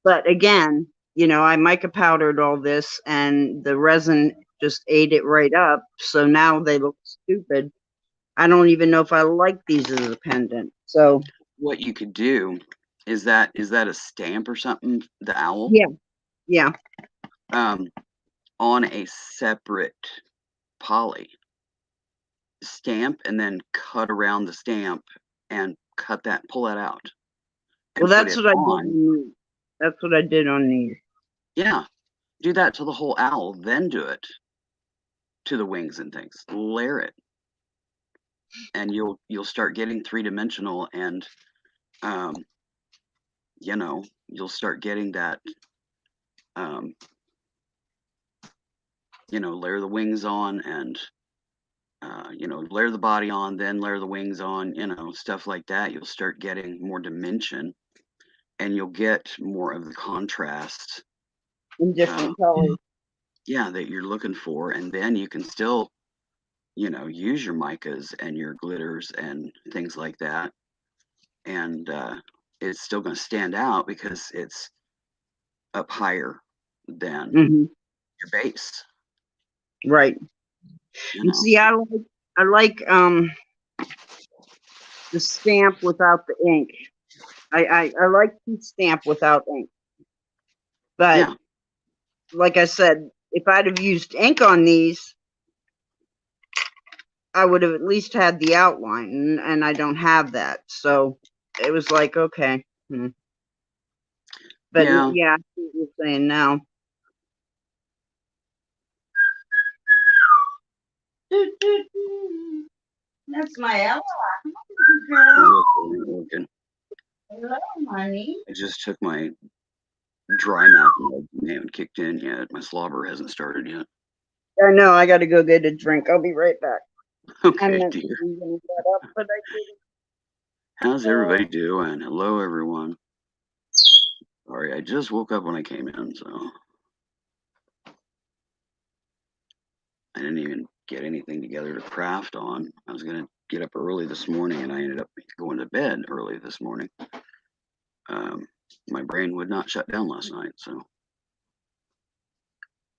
But again, you know, I mica powdered all this and the resin just ate it right up. So now they look stupid. I don't even know if I like these as a pendant. So What you could do is that a stamp or something? The owl? yeah. On a separate poly stamp and then cut around the stamp and pull that out. Well, that's what I did on these. That's what I did on these. Yeah. Do that to the whole owl, then do it to the wings and things. Layer it. And you'll start getting three-dimensional, and you know, you'll start getting that you know, layer the wings on, and you know, layer the body on, then layer the wings on, you know, stuff like that. You'll start getting more dimension, and you'll get more of the contrast in different colors. Yeah, that you're looking for, and then you can still, you know, use your micas and your glitters and things like that, and it's still going to stand out because it's up higher than your base. Right. You And know? see, I like the stamp without the ink. I like the stamp without ink. But Yeah. like I said, if I'd have used ink on these, I would have at least had the outline, and I don't have that. So it was like, okay. But yeah, I see what you're saying now. That's my Ella. Working. Hello, honey. I just took my dry mouth mode. They haven't kicked in yet. My slobber hasn't started yet. I know. I got to go get a drink. I'll be right back. Okay, dear. Up, but I didn't. How's everybody doing? Hello, everyone. Sorry, I just woke up when I came in, so I didn't even get anything together to craft on. I was going to get up early this morning, and I ended up going to bed early this morning. My brain would not shut down last night, so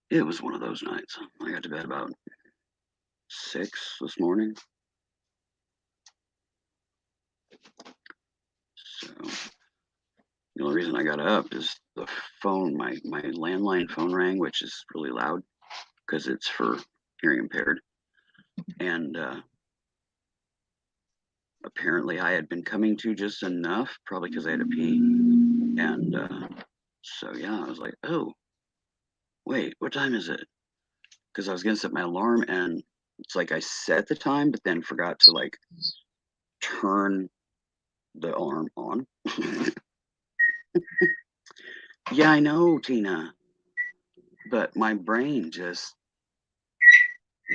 it was one of those nights. I got to bed about 6 this morning. So The only reason I got up is the phone, my landline phone rang, which is really loud because it's for hearing impaired. And apparently I had been coming to just enough, probably because I had to pee. And so, yeah, I was like, oh, wait, what time is it? Because I was going to set my alarm, and it's like I set the time, but then forgot to like turn the alarm on. Yeah, I know, Tina. But my brain just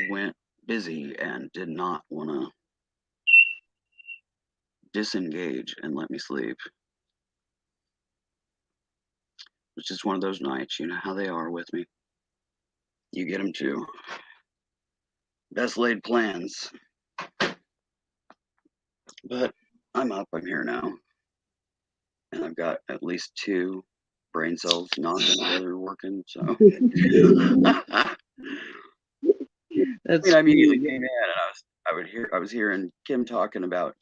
went busy and did not want to disengage and let me sleep. It's just one of those nights, you know how they are with me. You get them too. Best laid plans. But I'm up, I'm here now. And I've got at least 2 brain cells knocking together working. So I That's mean, I immediately sweet. came in and I was hearing Kim talking about,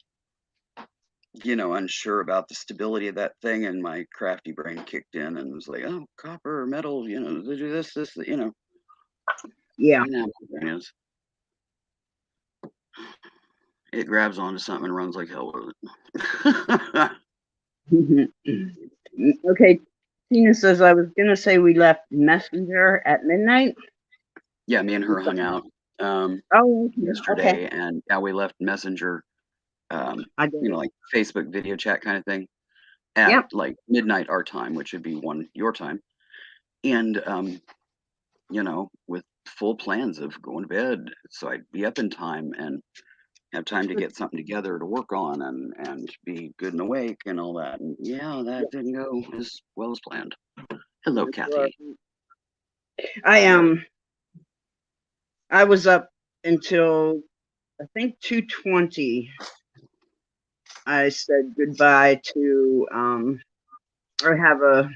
unsure about the stability of that thing, and my crafty brain kicked in and was like, oh, copper or metal, they do this, Yeah. you know how my brain is. It grabs onto something and runs like hell with it. Okay. Tina says I was gonna say we left Messenger at midnight. Yeah, me and her hung out Oh, okay. yesterday, and yeah, we left Messenger, I did it. like Facebook video chat kind of thing at Yep. like midnight our time, which would be 1 your time. And with full plans of going to bed, so I'd be up in time and have time to get something together to work on and be good and awake and all that. And yeah, that didn't go as well as planned. Hello, Kathy. I Yep. I was up until I think 2:20. I said goodbye to I have a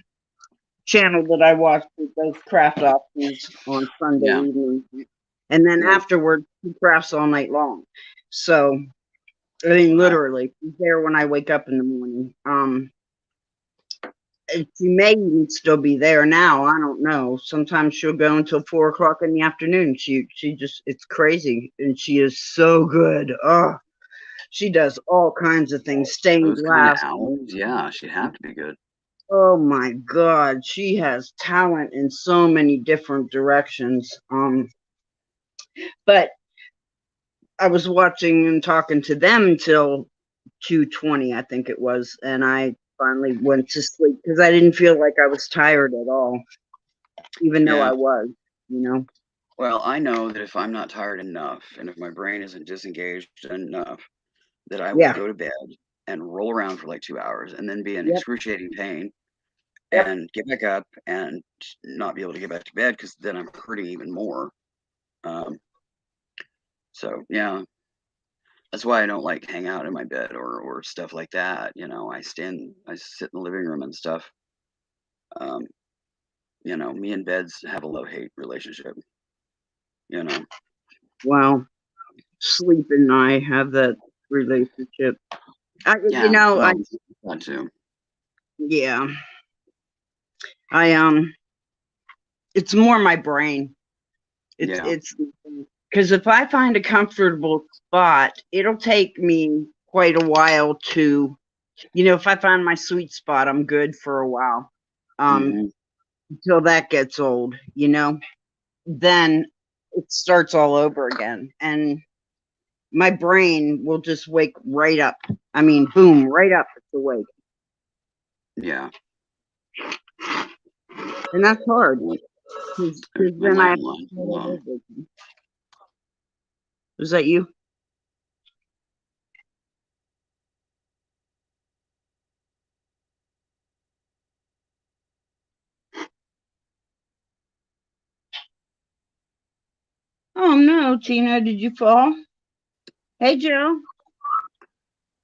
channel that I watch with those craft options on Sunday Yeah. evening. And then Yeah. afterward he crafts all night long. So I mean Wow. literally he's there when I wake up in the morning. She may even still be there now. I don't know. Sometimes she'll go until 4 o'clock in the afternoon. She just it's crazy. And she is so good. Oh, she does all kinds of things, stained Those kind of glass. hours, yeah, she'd have to be good. Oh my God, she has talent in so many different directions. But I was watching and talking to them until 2:20, I think it was, and I finally went to sleep because I didn't feel like I was tired at all, even though Yeah. I was, you know. Well, I know that if I'm not tired enough and if my brain isn't disengaged enough, that I will Yeah. go to bed and roll around for like 2 hours and then be in Yep. excruciating pain Yep. and get back up and not be able to get back to bed because then I'm hurting even more. Um, so yeah, that's why I don't like hang out in my bed or stuff like that. I sit in the living room and stuff. Um, me and beds have a love-hate relationship. You know, Well, sleep and I have that relationship. yeah. Well, that too. Yeah, I it's more my brain. Yeah. It's because if I find a comfortable spot, it'll take me quite a while to, if I find my sweet spot, I'm good for a while. Hmm. Until that gets old, then it starts all over again. And my brain will just wake right up. I mean, boom, right up, it's awake. Yeah. And that's hard. Because There's my then I have to landline. start Hold all on. over again. Was that you? Oh no, Tina, did you fall? Hey, Joe.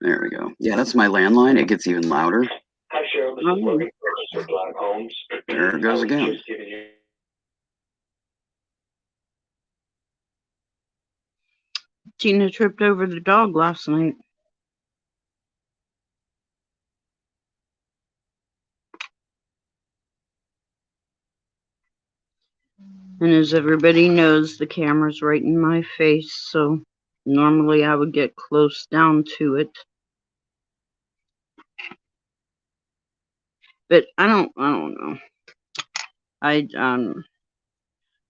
There we go. Yeah, that's my landline. It gets even louder. Hi, Cheryl. This is Logan with Black Homes. There it goes again. Just giving you. Tina tripped over the dog last night. And as everybody knows, the camera's right in my face, so normally I would get close down to it. But I don't know. I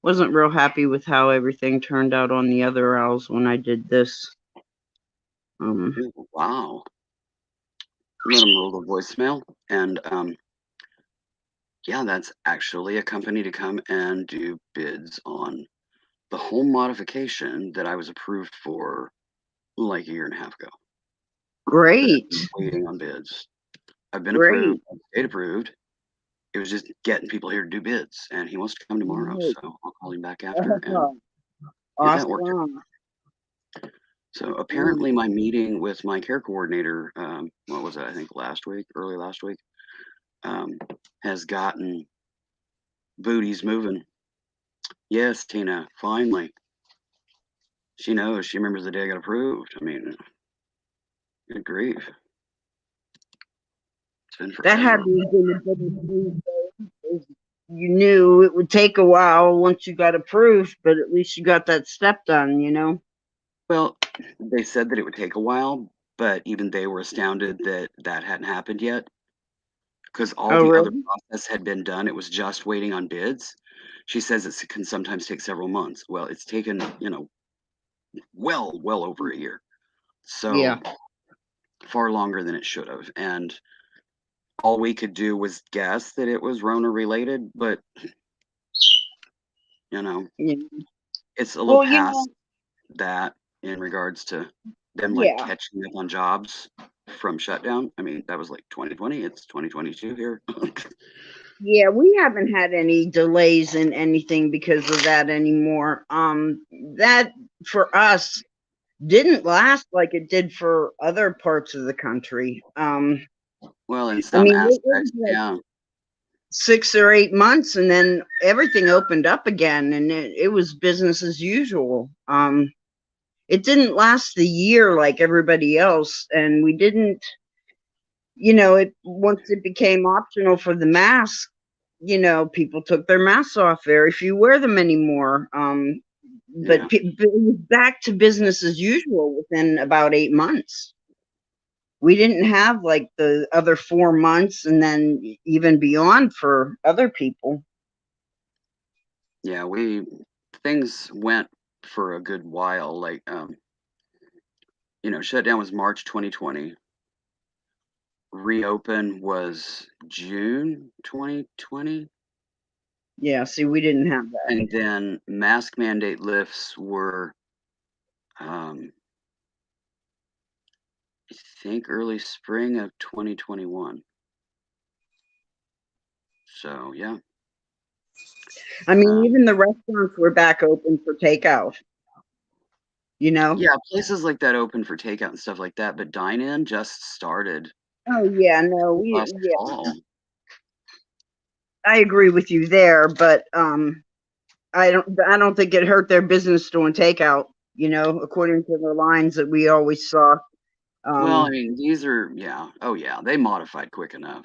wasn't real happy with how everything turned out on the other owls when I did this. Ooh, wow. Let them roll the voicemail, and yeah, that's actually a company to come and do bids on the home modification that I was approved for like a year and a half ago. Great. Waiting on bids. I've been approved, Great. state approved. It was just getting people here to do bids, and he wants to come tomorrow, Great. so I'll call him back after and get that worked out. Awesome. So apparently my meeting with my care coordinator, what was it, I think early last week, has gotten booties moving. Yes, Tina, finally. She knows, she remembers the day I got approved. I mean, good grief. It's been That had forever. to have been a good move, though. You knew it would take a while once you got approved, but at least you got that step done, you know? Well, they said that it would take a while, but even they were astounded that that hadn't happened yet. Because all Oh, the other really? process had been done. It was just waiting on bids. She says it can sometimes take several months. Well, it's taken, well over a year. So Yeah. far longer than it should have. And all we could do was guess that it was Rona related, but Yeah. it's a little Well, past that in regards to them like yeah. catching up on jobs from shutdown. I mean, that was like 2020. It's 2022 here. Yeah, we haven't had any delays in anything because of that anymore. That for us didn't last like it did for other parts of the country. Well, in I some mean, it aspects, was like yeah. 6 or 8 months, and then everything opened up again, and it was business as usual. It didn't last the year like everybody else, and we didn't, it once it became optional for the mask, people took their masks off. Very few wear them anymore. But Yeah. it was back to business as usual within about 8 months. We didn't have like the other 4 months and then even beyond for other people. Yeah, things went for a good while. Like, shutdown was March 2020. Reopen was June 2020. Yeah, see, we didn't have that. And then mask mandate lifts were, I think early spring of 2021. So, yeah. I mean, even the restaurants were back open for takeout. Yeah, places like that open for takeout and stuff like that, but dine-in just started Oh yeah, no, last fall. I agree with you there, but I don't think it hurt their business doing takeout, according to the lines that we always saw. Well, I mean, these are, yeah. Oh, yeah, they modified quick enough.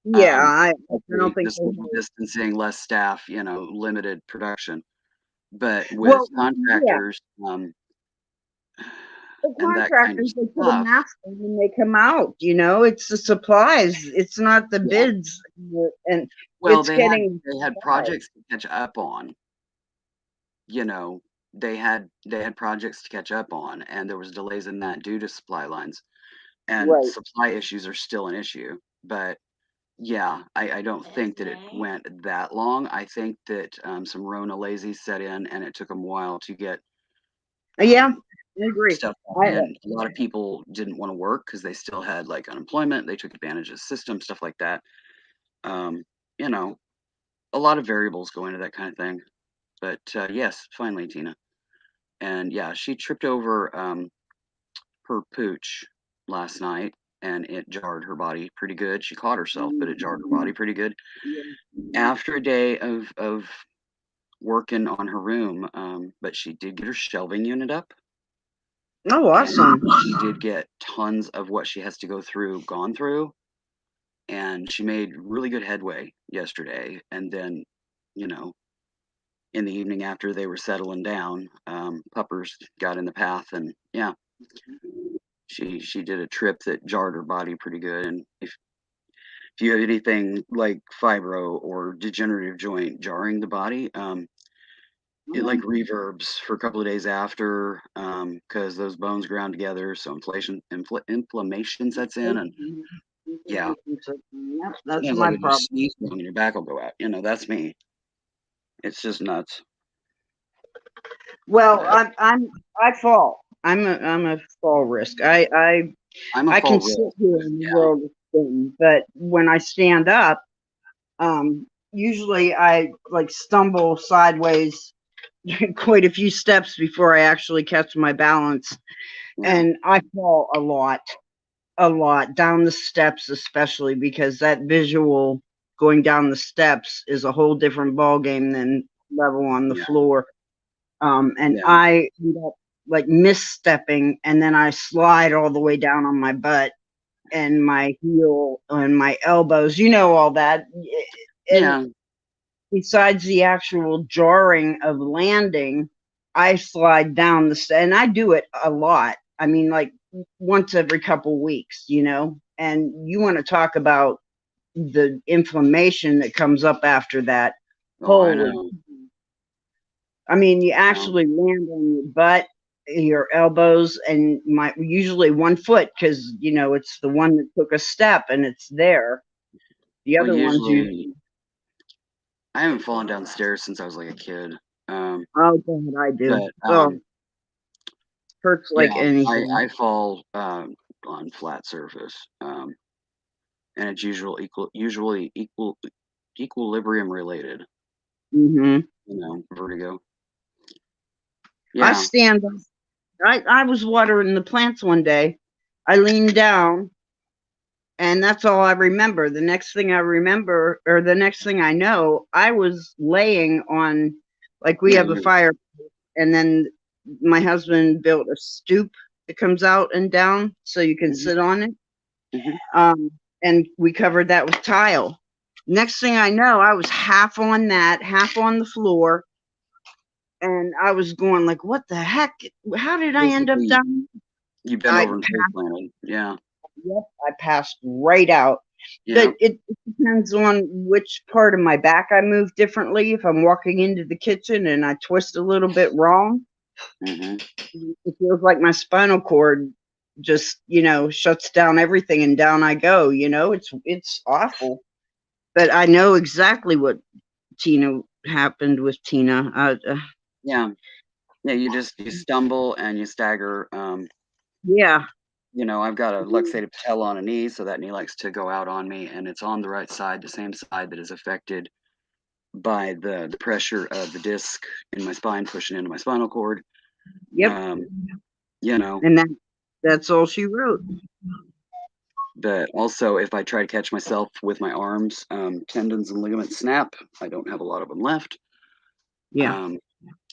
Yeah, I don't Hopefully, think the they social hurt. distancing, less staff, limited production. But with Well, yeah, contractors, the and that kind of contractors, they put a stuff, mask on when they come out, it's the supplies, it's not the yeah. bids, and Well, it's they had getting they had projects to catch up on. They had projects to catch up on, and there was delays in that due to supply lines. And right. supply issues are still an issue. But yeah, I don't think that it went that long. I think that some Rona lazy set in, and it took them a while to get Yeah, um, I agree. stuff I in. A lot of people didn't want to work because they still had like unemployment. They took advantage of the system, stuff like that. Um, you know, a lot of variables go into that kind of thing. But yes, finally, Tina. And yeah, she tripped over her pooch last night, and it jarred her body pretty good. She caught herself, but it jarred her body pretty good. After a day of working on her room, but she did get her shelving unit up. Oh, awesome. And she did get tons of what she has to go through gone through, and she made really good headway yesterday. And then, you know, in the evening after they were settling down, puppers got in the path, and yeah, she did a trip that jarred her body pretty good. And if you have anything like fibro or degenerative joint jarring the body, it like reverbs for a couple of days after, because those bones ground together, so inflammation sets in, and yeah, Yep, that's sometimes my like if you problem. sneeze and your back will go out. That's me. It's just nuts. Well, But I fall. I'm a fall risk. I'm a I can fault sit risk. here in the world of spin, but when I stand up, usually I like stumble sideways quite a few steps before I actually catch my balance, Yeah, and I fall a lot down the steps, especially because that visual going down the steps is a whole different ball game than level on the yeah, floor. And yeah, I end up like misstepping, and then I slide all the way down on my butt and my heel and my elbows, all that. And yeah, besides the actual jarring of landing, I slide down and I do it a lot. I mean, like once every couple weeks, and you want to talk about the inflammation that comes up after that. oh, I Holy, know. I mean, you Yeah, actually land on your butt, your elbows, and usually one foot, because it's the one that took a step and it's there. The well, other ones you usually I haven't fallen downstairs since I was like a kid. oh god, I do. But Oh, hurts yeah, like I anything. I fall on flat surface, and it's usually equilibrium related. Hmm. Vertigo. I Yeah. stand up. I was watering the plants one day. I leaned down, and that's all I remember. The next thing I remember, or the next thing I know, I was laying on, like we Yeah. have a fire, and then my husband built a stoop that comes out and down so you can Mhm, sit on it. mhm. Um, and we covered that with tile. Next thing I know, I was half on that, half on the floor, and I was going like, "What the heck? How did I end up Basically, down?" you bend I over and face passed. planted. Yeah. Yep, I passed right out. Yeah. But it depends on which part of my back I move differently. If I'm walking into the kitchen and I twist a little bit wrong, Mhm. it feels like my spinal cord just shuts down everything and down I go. It's awful. But I know exactly what Tina happened with Tina. Yeah. Yeah. You stumble and you stagger. Yeah. I've got a luxated patella on a knee, so that knee likes to go out on me, and it's on the right side, the same side that is affected by the pressure of the disc in my spine pushing into my spinal cord. Yep. Um, you know, And that's all she wrote. but also if I try to catch myself with my arms, tendons and ligaments snap. I don't have a lot of them left. Yeah. Um,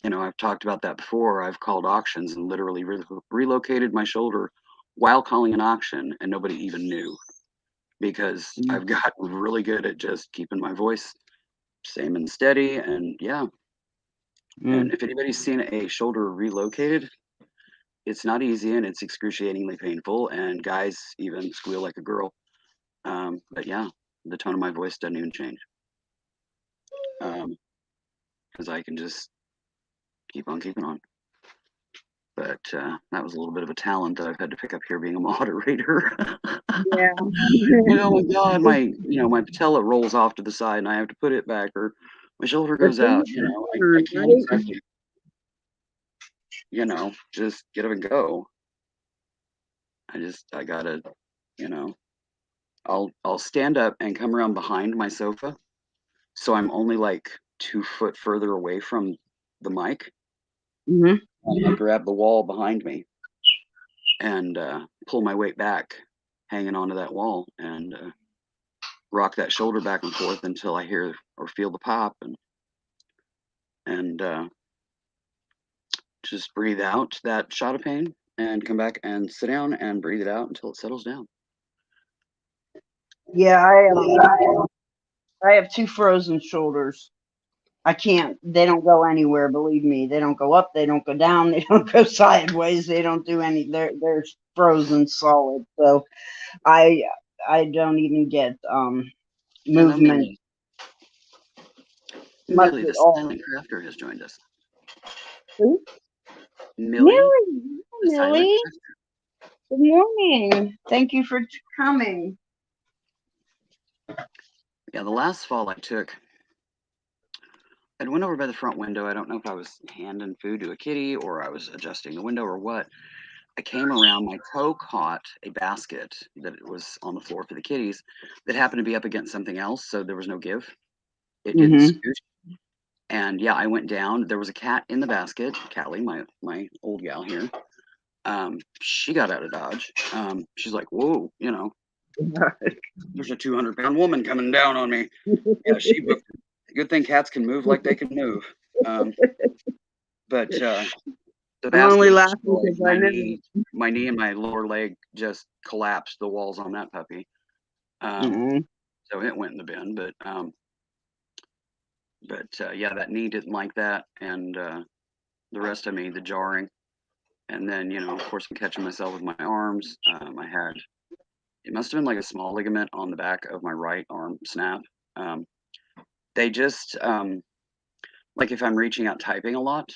I've talked about that before. I've called auctions and literally relocated my shoulder while calling an auction, and nobody even knew because Mm. I've gotten really good at just keeping my voice same and steady. And yeah, and Mm. if anybody's seen a shoulder relocated, it's not easy and it's excruciatingly painful. And guys even squeal like a girl. But yeah, the tone of my voice doesn't even change because I can just keep on keeping on. But that was a little bit of a talent that I've had to pick up here being a moderator. Yeah. Oh my god, my patella rolls off to the side and I have to put it back, or my shoulder That's goes out. I it. can't Right? exactly, just get up and go. I gotta, you know, I'll stand up and come around behind my sofa, so I'm only like 2 foot further away from the mic. Hmm. I grab the wall behind me and pull my weight back, hanging onto that wall, and rock that shoulder back and forth until I hear or feel the pop, and just breathe out that shot of pain and come back and sit down and breathe it out until it settles down. Yeah, I have two frozen shoulders. I can't, they don't go anywhere, believe me. They don't go up, they don't go down, they don't go sideways, they don't do any, they're frozen solid. So I don't even get Hello, movement Millie. much Millie, the at all. silent crafter, has joined us. Who? Millie, Millie, the silent Millie. crafter. Good morning. Thank you for coming. Yeah, the last fall I took, I went over by the front window. I don't know if I was handing food to a kitty or I was adjusting the window or what. I came around, my toe caught a basket that was on the floor for the kitties that happened to be up against something else, so there was no give. It didn't Mm-hmm. scooch. And yeah, I went down. There was a cat in the basket. Callie, my old gal here. She got out of Dodge. She's like, whoa, there's a 200-pound woman coming down on me. Yeah, she booked it. Good thing cats can move like they can move. But the I'm basket only was laughing destroyed. because I know. My knee and my lower leg just collapsed the walls on that puppy. So it went in the bin. But yeah, that knee didn't like that, and the rest of me, the jarring. And then, of course, I'm catching myself with my arms. It must have been like a small ligament on the back of my right arm snap. They just, like if I'm reaching out typing a lot,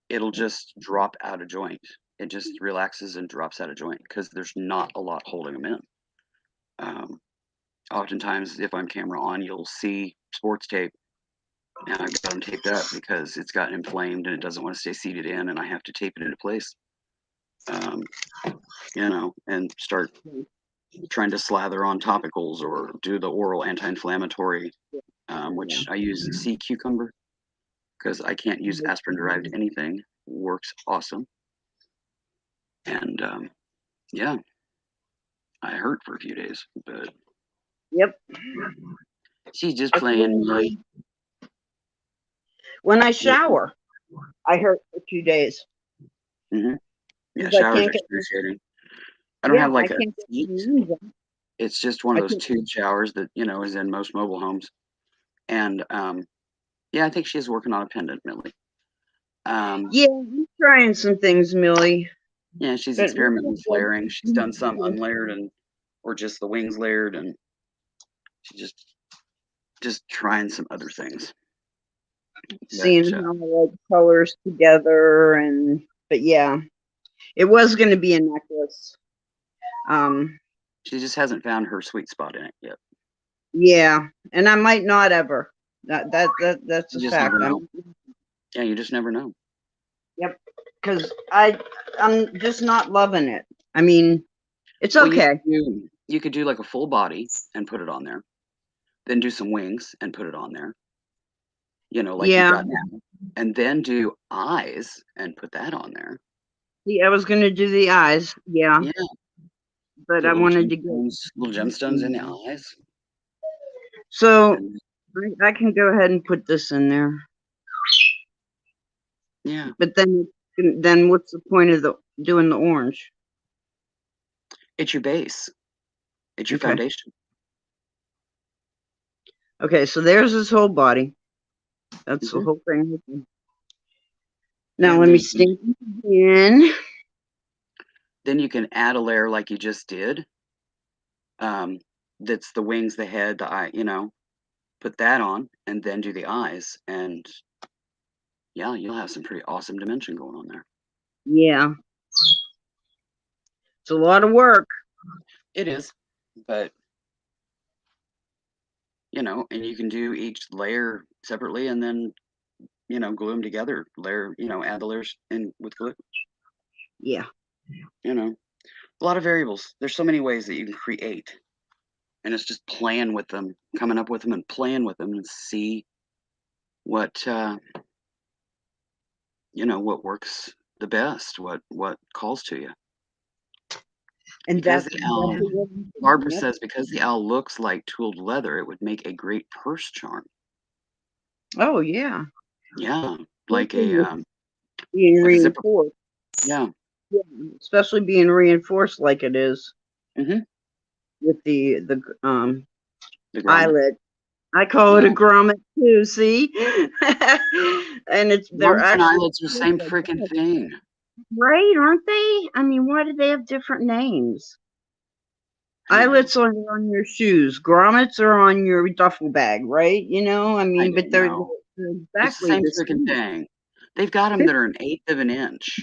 it'll just drop out of joint. It just relaxes and drops out of joint because there's not a lot holding them in. Oftentimes, if I'm camera on, you'll see sports tape, and I've got them taped up because it's gotten inflamed and it doesn't want to stay seated in, and I have to tape it into place. And start trying to slather on topicals or do the oral anti-inflammatory, which I use sea cucumber because I can't use aspirin-derived anything. Works awesome. And yeah, I hurt for a few days, but Yep. she's just playing. When I shower, I hurt for 2 days. Mm-hmm. Yeah, 'Cause I showers can't are get, excruciating. I don't have I like a can't get seat. my knees up. It's just one I of those can't, tube showers that is in most mobile homes. And yeah, I think she's working on a pendant, Millie. yeah, I'm trying some things, Millie. Yeah, she's But experimenting with layering. She's done some unlayered or just the wings layered, and she's just trying some other things. seeing how I like colors together, but yeah, it was going to be a necklace. She just hasn't found her sweet spot in it yet. Yeah, and I might not ever. That's a You just fact. never know. Yeah, you just never know. Yep, because I'm just not loving it. I mean, it's okay. Well, you could do like a full body and put it on there, then do some wings and put it on there. Like you got now, and then do eyes and put that on there. Yeah, I was going to do the eyes. Yeah. Yeah. But I wanted to get little gemstones in the eyes. So I can go ahead and put this in there. Yeah. But then what's the point of doing the orange? It's your base. It's your foundation. Okay, so there's his whole body. That's the whole thing. Now let me stamp it in. Then you can add a layer like you just did. That's the wings, the head, the eye, put that on and then do the eyes. And yeah, you'll have some pretty awesome dimension going on there. Yeah. It's a lot of work. It is, but and you can do each layer separately and then, glue them together, add the layers in with glue. Yeah. A lot of variables. There's so many ways that you can create. And it's just playing with them, coming up with them and playing with them and see what, what works the best, what calls to you. And because the owl, Barbara says, because the owl looks like tooled leather, it would make a great purse charm. Oh, yeah. Yeah, like a being reinforced. Yeah, especially being reinforced like it is with the eyelid I call it a grommet too, see? And they're Grommets and actually eyelets are the same freaking thing. right, aren't they? I mean, why do they have different names? I know. Eyelets are on your shoes. Grommets are on your duffel bag, right? You know, I mean, but don't they're know. It's the exactly same the freaking same. thing. They've got them that are 1/8 of an inch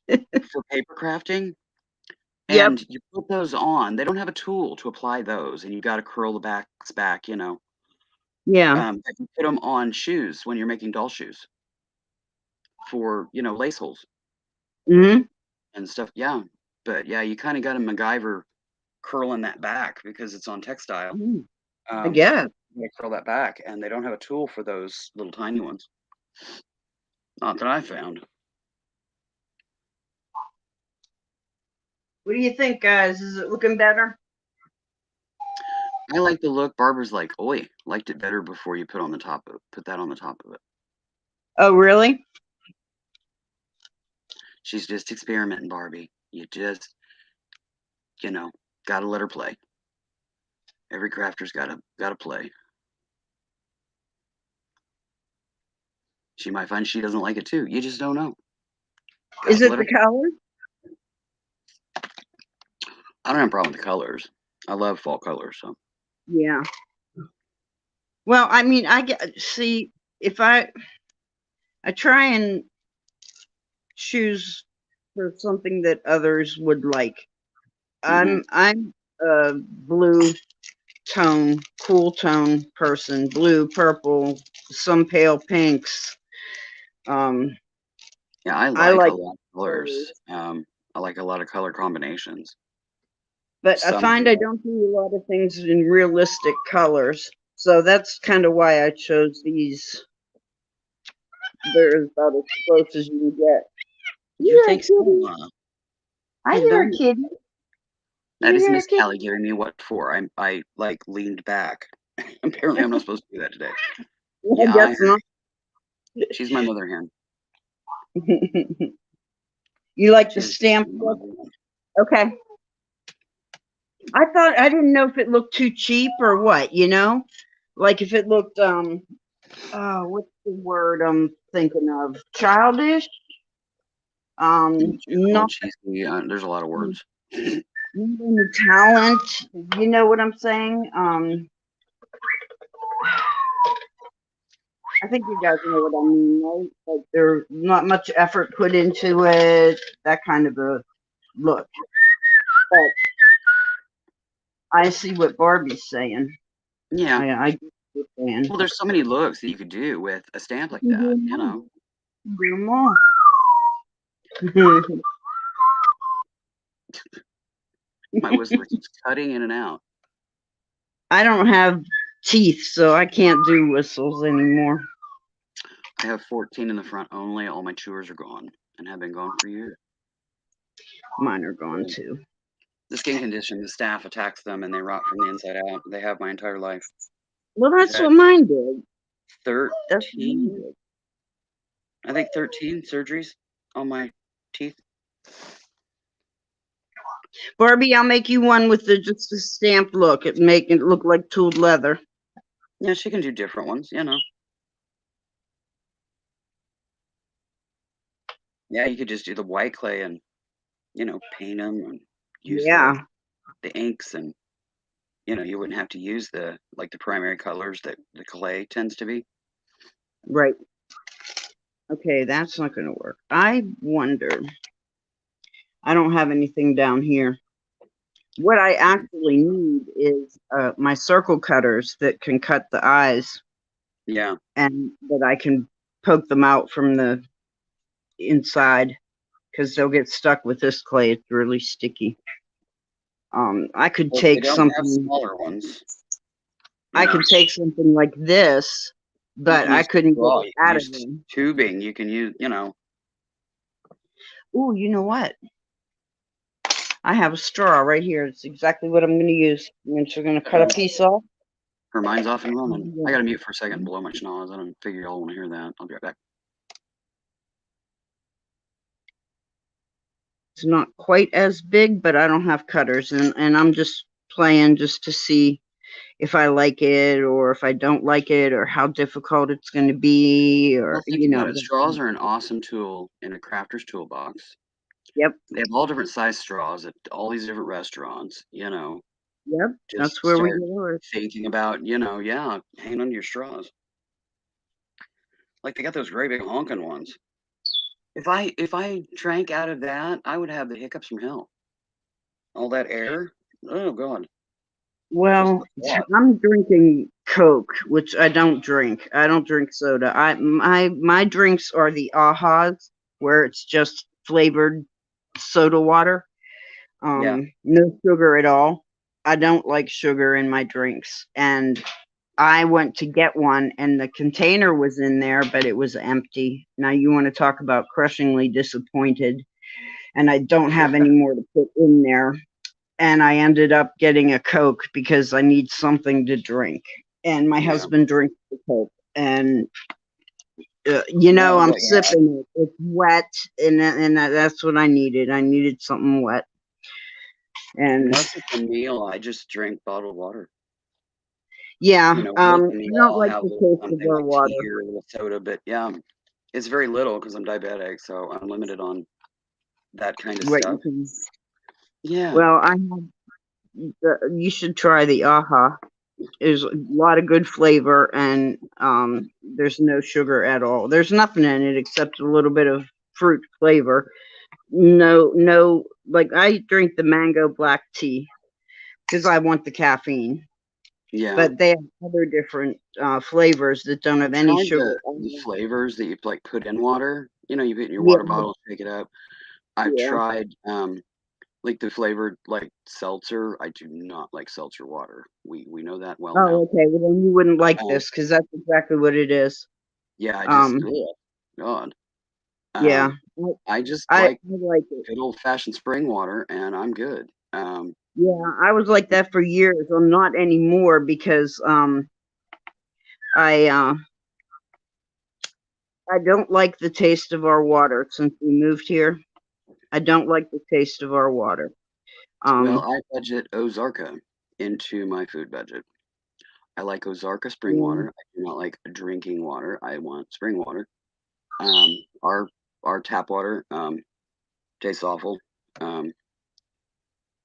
for paper crafting, Yep. and you put those on. They don't have a tool to apply those, and you got to curl the backs back, Yeah. But you put them on shoes when you're making doll shoes for, lace holes Hmm. and stuff. Yeah, but yeah, you kind of got to MacGyver curling that back because it's on textile. I Um, guess. you gotta curl that back, and they don't have a tool for those little tiny ones. Not that I found. What do you think, guys? Is it looking better? I like the look. Barbara's like, "Oi, liked it better before you put that on the top of it." Oh, really? She's just experimenting, Barbie. You just, gotta let her play. Every crafter's gotta play. She might find she doesn't like it too. You just don't know. Is Gotta it let the her. color? I don't have a problem with the colors. I love fall colors. So Yeah. Well, I mean, see if I try and choose for something that others would like. I'm a blue tone, cool tone person. Blue, purple, some pale pinks. yeah, I I like a like lot of colors. I like a lot of color combinations. but I Some find I don't do a lot of things in realistic colors. So that's kind of why I chose these. They're about as close as you can get. you You hear a think so? kitty? I hear a Hello. kitty. That You is hear a Miss kitty? Callie giving me what for. I like leaned back. Apparently, I'm not supposed to do that today. I Yeah, guess not. she's my mother hen. You like the She's stamp my look? mother hen. Okay. I didn't know if it looked too cheap or what, Like if it looked what's the word I'm thinking of? Childish? Not Cheesy. There's a lot of words. any talent. You know what I'm saying? I think you guys know what I mean, right? Like there's not much effort put into it, that kind of a look. But I see what Barbie's saying. Yeah. I get what you're saying. Well, there's so many looks that you could do with a stamp like that. My whistler keeps cutting in and out. I don't have teeth, so I can't do whistles anymore. I have 14 in the front only. All my chewers are gone and have been gone for years. Mine are gone too. The skin condition, the staph attacks them and they rot from the inside out. They have my entire life. Well, that's what mine did. 13, I think 13 surgeries on my teeth. Barbie, I'll make you one with just a stamped look. Make it look like tooled leather. Yeah, she can do different ones, Yeah, you could just do the white clay and, paint them and use the inks and, you wouldn't have to use the primary colors that the clay tends to be. Right. Okay, that's not going to work. I wonder. I don't have anything down here. What I actually need is my circle cutters that can cut the eyes. Yeah. And that I can poke them out from the inside because they'll get stuck with this clay. It's really sticky. I could Well, take they don't have something. smaller ones. I could take something like this, but I couldn't get it out of them. Tubing. You can use, Ooh, you know what? I have a straw right here. It's exactly what I'm going to use. I'm just going to cut a piece off. Her mind's off and running. I got to mute for a second and blow my schnoz. I don't figure y'all want to hear that. I'll be right back. It's not quite as big, but I don't have cutters, and I'm just playing just to see. if I like it or if I don't like it or how difficult it's going to be, or, Well, think about it. Straws are an awesome tool in a crafter's toolbox. Yep. They have all different size straws at all these different restaurants, Yep. Just That's where we start get ours. thinking about, yeah, hanging on to your straws. Like they got those great big honking ones. If I drank out of that, I would have the hiccups from hell. All that air. Oh God. Well, I'm drinking Coke, which I don't drink. I don't drink soda. My drinks are the Ahas, where it's just flavored soda water. Yeah. No sugar at all. I don't like sugar in my drinks. And I went to get one and the container was in there, but it was empty. Now you want to talk about crushingly disappointed. And I don't have any more to put in there. And I ended up getting a Coke because I need something to drink. And my husband drinks the Coke. And I'm sipping it. It's wet, and that's what I needed. I needed something wet. And unless it's a meal, I just drink bottled water. Yeah, with I the meal, don't I'll like have the taste of something our like water. tea or a little soda, but yeah, it's very little because I'm diabetic, so I'm limited on that kind of What stuff. you can, Yeah. well, you should try the Aha. There's a lot of good flavor, and there's no sugar at all. There's nothing in it except a little bit of fruit flavor. No, like I drink the mango black tea because I want the caffeine. Yeah. But they have other different flavors that don't have any sugar. The flavors that you like put in water. You put it in your water bottle, shake it up. I've tried like the flavored like seltzer. I do not like seltzer water. We know that well now. Okay. Well, then you wouldn't like this because that's exactly what it is. Yeah, I just God. Yeah. I just I like like it. good old fashioned spring water, and I'm good. Yeah, I was like that for years. I'm not anymore because I don't like the taste of our water since we moved here. I don't like the taste of our water. Well, I budget Ozarka into my food budget. I like Ozarka spring water. I do not like drinking water. I want spring water. Our tap water tastes awful.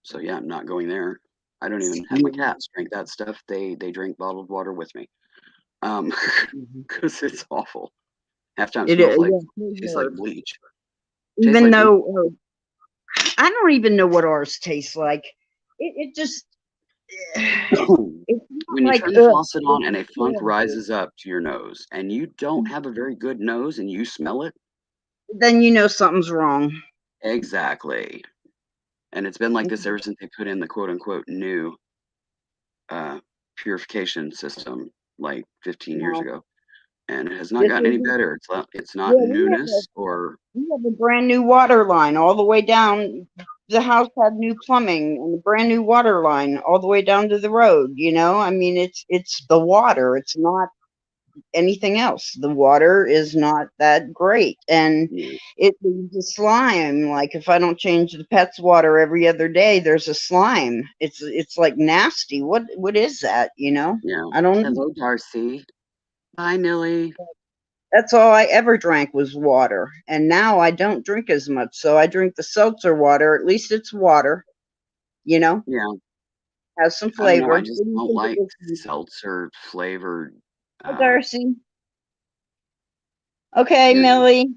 So yeah, I'm not going there. I don't even have my cats drink that stuff. They drink bottled water with me. Because it's awful. Half time it smells like tastes like bleach. Even though I don't even know what ours tastes like. It just when you turn the faucet on and a funk rises up to your nose and you don't have a very good nose and you smell it, then you know something's wrong. Exactly. And it's been like this ever since they put in the quote unquote new purification system like 15 years ago. And it has not gotten any better. It's not newness or we have a brand new water line all the way down. The house had new plumbing and a brand new water line all the way down to the road. I mean, it's the water. It's not anything else. The water is not that great, and it leaves a slime. Like if I don't change the pet's water every other day, there's a slime. It's like nasty. What is that? Yeah. I don't know. Hello, Darcy. Hi, Millie. That's all I ever drank was water. And now I don't drink as much. So I drink the seltzer water. At least it's water, Yeah. Has some flavor. I just don't like seltzer flavored. Darcy. Okay, Millie.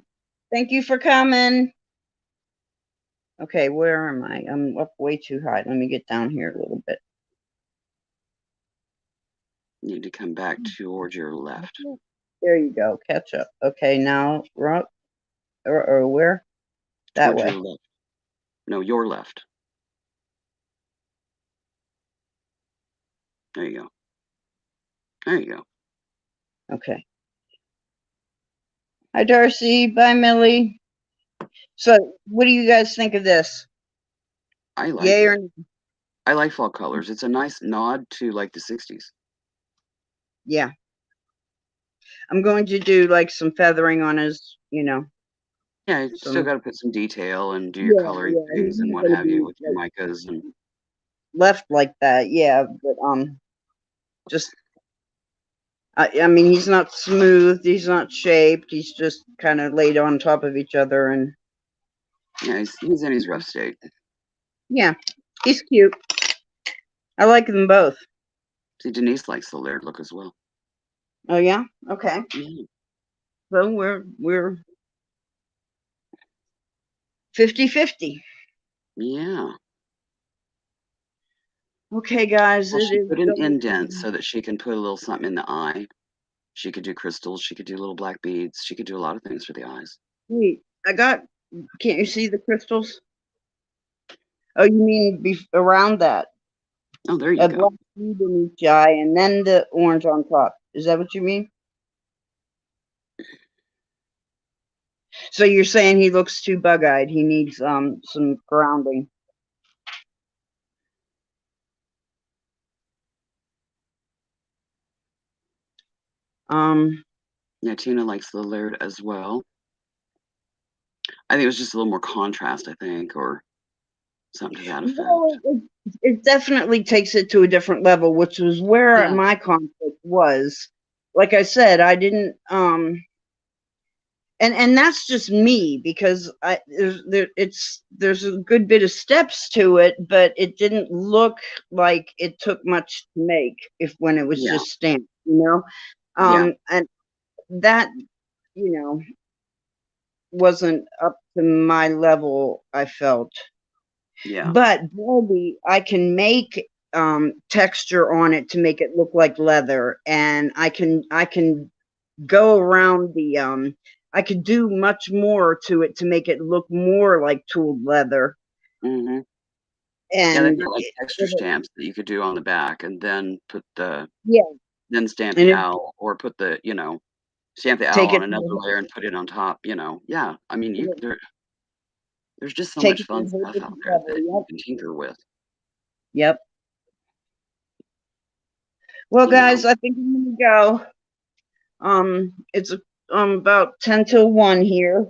Thank you for coming. Okay, where am I? I'm up way too high. Let me get down here a little bit. You need to come back towards your left. There you go. Catch up. Okay, now or where? That towards way. Your left. No, your left. There you go. There you go. Okay. Hi, Darcy. Bye, Millie. So, what do you guys think of this? I like it. I like fall colors. It's a nice nod to like the 60s. Yeah. I'm going to do like some feathering on his, Yeah, you still got to put some detail and do your coloring things and what have you with your micas and left like that. Yeah, but Just, I mean, he's not smooth. He's not shaped. He's just kind of laid on top of each other. And Yeah, he's in his rough state. yeah, he's cute. I like them both. See, Denise likes the layered look as well. Oh yeah, okay. Yeah. So we're 50-50. Yeah. Okay, guys, Well, it she is put an going indent to so that she can put a little something in the eye. She could do crystals. She could do little black beads. She could do a lot of things for the eyes. wait. Can't you see the crystals? Oh, you mean around that? Oh, there you A go. black bead in each eye, and then the orange on top. Is that what you mean? So you're saying he looks too bug-eyed. He needs some grounding. Yeah, Tina likes the layered as well. I think it was just a little more contrast, I think, or something to that effect. Well, it definitely takes it to a different level, which was where Yeah. my conflict was. Like I said, I didn't and that's just me, because there's a good bit of steps to it, but it didn't look like it took much to make when it was Yeah. just stamped, you know. Yeah. And that, you know, wasn't up to my level, I felt. Yeah. But Barbie, I can make texture on it to make it look like leather, and I can go around the I could do much more to it to make it look more like tooled leather. Mm-hmm. Yeah, they've And got like texture stamps that you could do on the back, and then put the yeah, then stamp and the it, owl, or put the stamp the owl take on it another layer and put it on top. Yeah. I mean, there's just so take much it to a fun whole stuff out different there level. that you Yep. can tinker with. Yep. Well, You know. guys, I think I'm gonna go. It's about 10 till 1 here.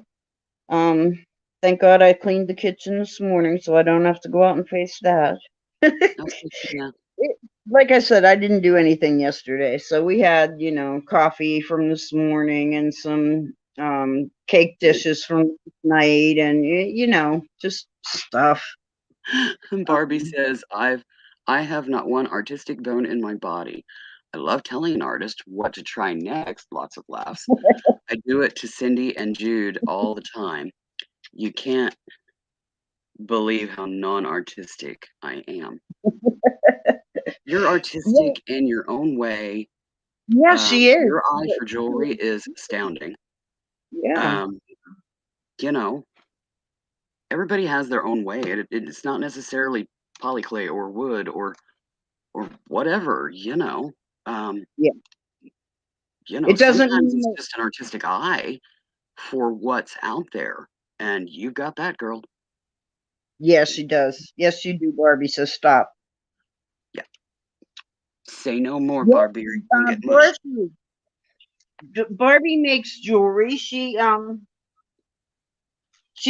Thank God I cleaned the kitchen this morning, so I don't have to go out and face that. Okay, yeah. Like I said, I didn't do anything yesterday. So we had, coffee from this morning and some cake dishes from last night, and just stuff. Barbie says, I have not one artistic bone in my body. I love telling an artist what to try next. Lots of laughs. I do it to Cindy and Jude all the time. You can't believe how non-artistic I am. You're artistic in your own way. Yeah, she is. Your eye for jewelry is astounding. Yeah. You know, everybody has their own way. It's not necessarily polyclay or wood or whatever. Yeah. It doesn't Sometimes mean it's that. just an artistic eye for what's out there, and you've got that, girl. Yes, she does. Yes, you do, Barbie. So stop. Yeah. Say no more, Yeah, Barbie, or you're gonna get mushed. Barbie makes jewelry. She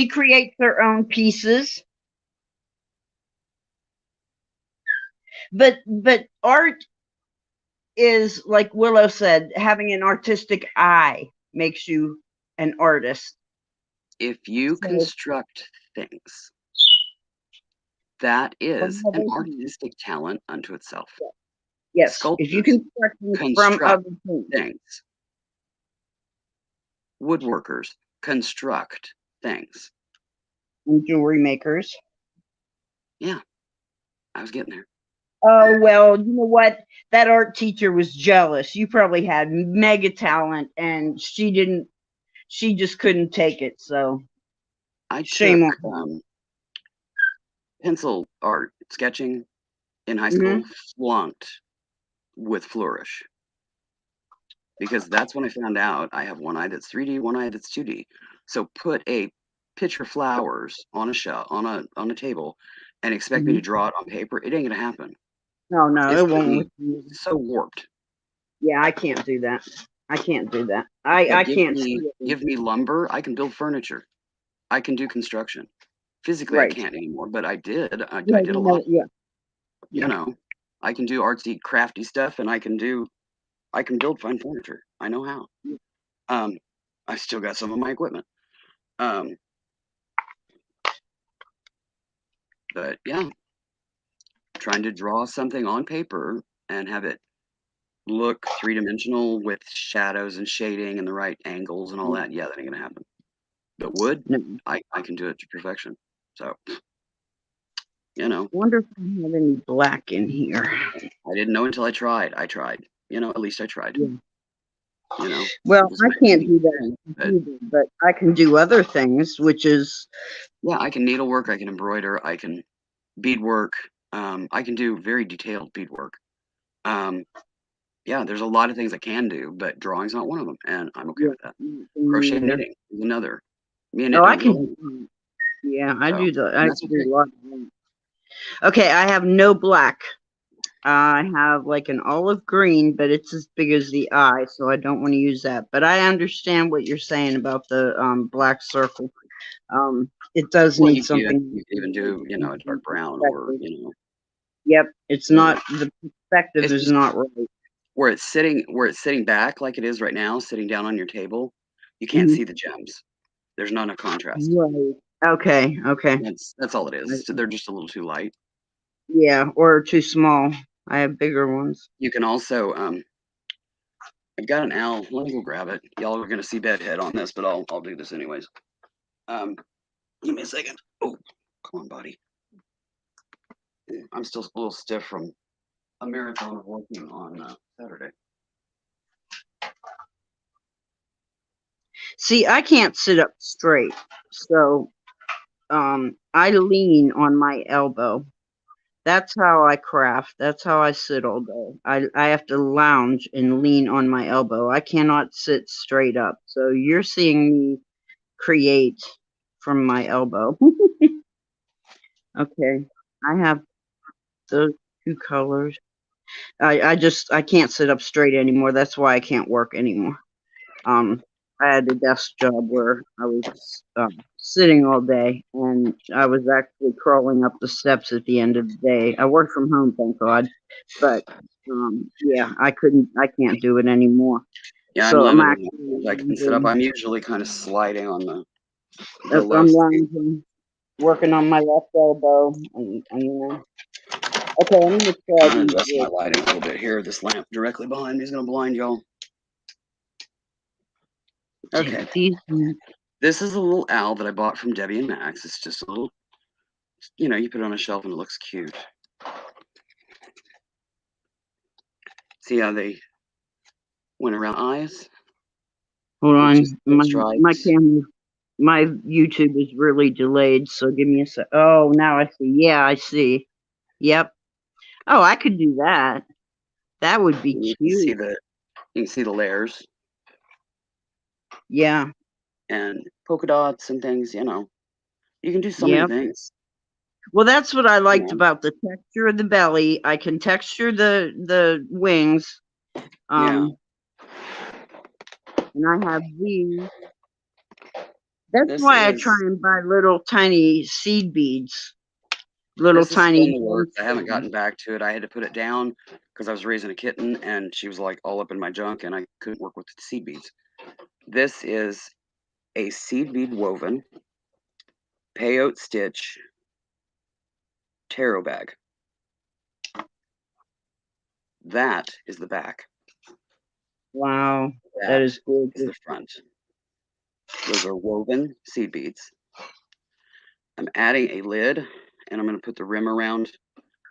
creates her own pieces. But art is, like Willow said, having an artistic eye makes you an artist. If you So, construct things, that is an artistic talent unto itself. yes, if you Sculptors construct things from construct other things. things. Woodworkers construct things. And jewelry makers. Yeah, I was getting there. Oh, well, you know what? That art teacher was jealous. You probably had mega talent, and she just couldn't take it. So I shame took on her. pencil art sketching in high school, flunked with flourish. Because that's when I found out I have one eye that's 3D, one eye that's 2D. So put a picture of flowers on a shelf, on a table, and expect me to draw it on paper. It ain't gonna happen. No, It's it gonna won't. be so warped. Yeah, I can't do that. I can't do that. But I can't see it. give me lumber. I can build furniture. I can do construction. Physically, I Right. can't anymore, but I did. I Yeah, did a lot. yeah. You know, I can do artsy, crafty stuff, and I can build fine furniture. I know how. I still got some of my equipment. But yeah, trying to draw something on paper and have it look three-dimensional with shadows and shading and the right angles and all that. Yeah, that ain't gonna happen. But wood, No. I can do it to perfection. So, you know. Wonder if I have any black in here. I didn't know until I tried. At least I tried. Yeah. You know. Well, I can't do that either, but I can do other things, which is. Yeah, I can needlework, I can embroider, I can beadwork. I can do very detailed beadwork. Yeah, there's a lot of things I can do, but drawing's not one of them, and I'm okay with that. Crochet and knitting is another. Me and it I don't can. go. Yeah, I do the. I That's do okay. a lot of that. Okay, I have no black. I have like an olive green, but it's as big as the eye, so I don't want to use that. But I understand what you're saying about the black circle. It does Well, need you something. can even do, a dark brown or, Yep, it's not, the perspective it's is just not right. where it's sitting back like it is right now, sitting down on your table, you can't see the gems. There's not enough contrast. Right. Okay. Okay. That's all it is. They're just a little too light. Yeah, or too small. I have bigger ones. You can also, I've got an owl. Let me go grab it. Y'all are gonna see bedhead on this, but I'll do this anyways. Give me a second. Oh, come on, buddy. I'm still a little stiff from a marathon of working on Saturday. See, I can't sit up straight, so I lean on my elbow. That's how I craft. That's how I sit all day. I have to lounge and lean on my elbow. I cannot sit straight up. So you're seeing me create from my elbow. Okay. I have those two colors. I can't sit up straight anymore. That's why I can't work anymore. I had a desk job where I was sitting all day, and I was actually crawling up the steps at the end of the day. I work from home, thank God, but yeah, I can't do it anymore. Yeah, So I'm I'm limited. actually I can sit up. I'm usually kind of sliding on the low I'm seat. working on my left elbow, and okay, I'm gonna try I'm gonna these. adjust my lighting a little bit here. This lamp directly behind me is gonna blind y'all. Okay. This is a little owl that I bought from Debbie and Max. It's just a little, you put it on a shelf and it looks cute. See how they went around eyes? Hold on, my stripes. camera, my YouTube is really delayed, so give me a sec. Oh, now I see. Yeah, I see. Yep. Oh, I could do that. That would be You cute. can see the layers Yeah. and polka dots and things. You can do so Yep. many things. Well, that's what I liked about the texture of the belly. I can texture the wings. Yeah. And I have these. That's This why I is try and buy little tiny seed beads. Little this is still in tiny the works. I haven't gotten back to it. I had to put it down because I was raising a kitten and she was like all up in my junk and I couldn't work with the seed beads. This is a seed bead woven peyote stitch tarot bag. That is the back. Wow, that is gorgeous. Is the front. Those are woven seed beads. I'm adding a lid and I'm going to put the rim around,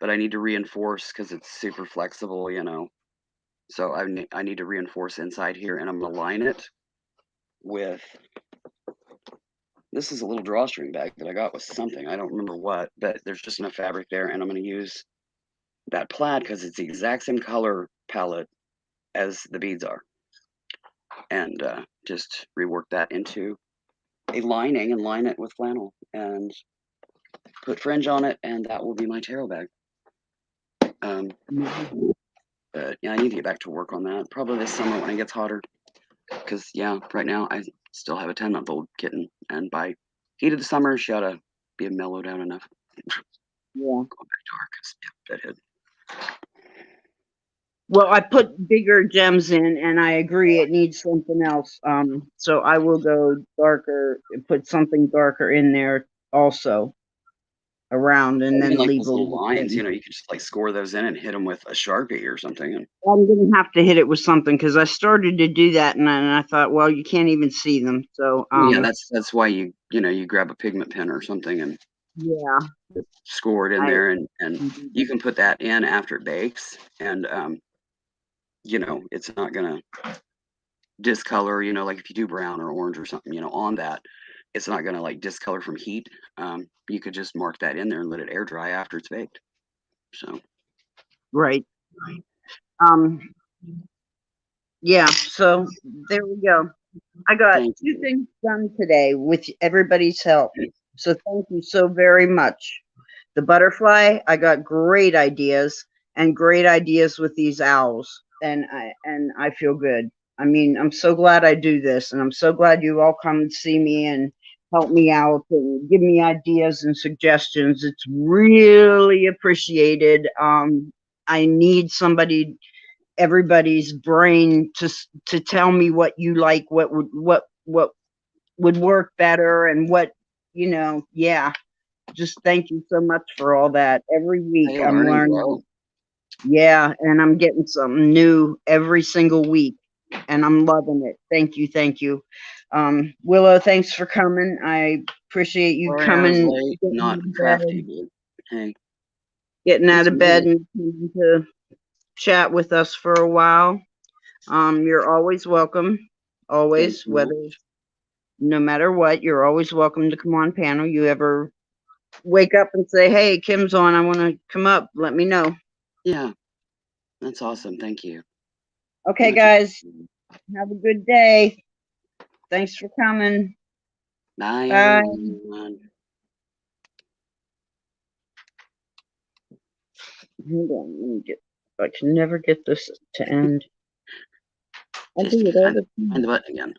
but I need to reinforce because it's super flexible, So I need to reinforce inside here and I'm going to line it with, this is a little drawstring bag that I got with something. I don't remember what, but there's just enough fabric there and I'm going to use that plaid because it's the exact same color palette as the beads are. And just rework that into a lining and line it with flannel and put fringe on it, and that will be my tarot bag. But yeah, I need to get back to work on that. Probably this summer when it gets hotter. Because yeah, right now I still have a 10-month-old kitten, and by heat of the summer, she ought to be mellowed out enough. Yeah. Going back to her, 'cause, yeah, bedhead. Well, I put bigger gems in, and I agree it needs something else. So I will go darker, put something darker in there also around, and Even then like leave those a little little lines, bit. you know, you could just like score those in and hit them with a Sharpie or something. And I'm gonna have to hit it with something because I started to do that, and I thought, well, you can't even see them. So, yeah, that's why you grab a pigment pen or something and yeah, score it in I there, and you can put that in after it bakes, and it's not gonna discolor. Like if you do brown or orange or something, on that, it's not gonna like discolor from heat. You could just mark that in there and let it air dry after it's baked. So right. Um, yeah. So there we go. I got thank 2 you. things done today with everybody's help. So thank you so very much. The butterfly, I got great ideas and great ideas with these owls, and I feel good. I mean, I'm so glad I do this, and I'm so glad you all come and see me and help me out and give me ideas and suggestions. It's really appreciated. I need everybody's brain to tell me what you like, what would work better, and yeah. Just thank you so much for all that. Every week Hey, I'm learn and learning. grow. Yeah, and I'm getting something new every single week, and I'm loving it. Thank you, thank you. Willow, thanks for coming. I appreciate you Sorry I was coming, late, not crafty, but hey, getting out it's of bed me. and coming to chat with us for a while. You're always welcome. Thank Always, you. no matter what, you're always welcome to come on panel. You ever wake up and say, "Hey, Kim's on. I want to come up." Let me know. Yeah, that's awesome. Thank you. Okay, Much guys, appreciated. have a good day. Thanks for coming. Bye, Bye. everyone. Hold on, let me get. I can never get this to end. I Just do it all find the find time. the button again.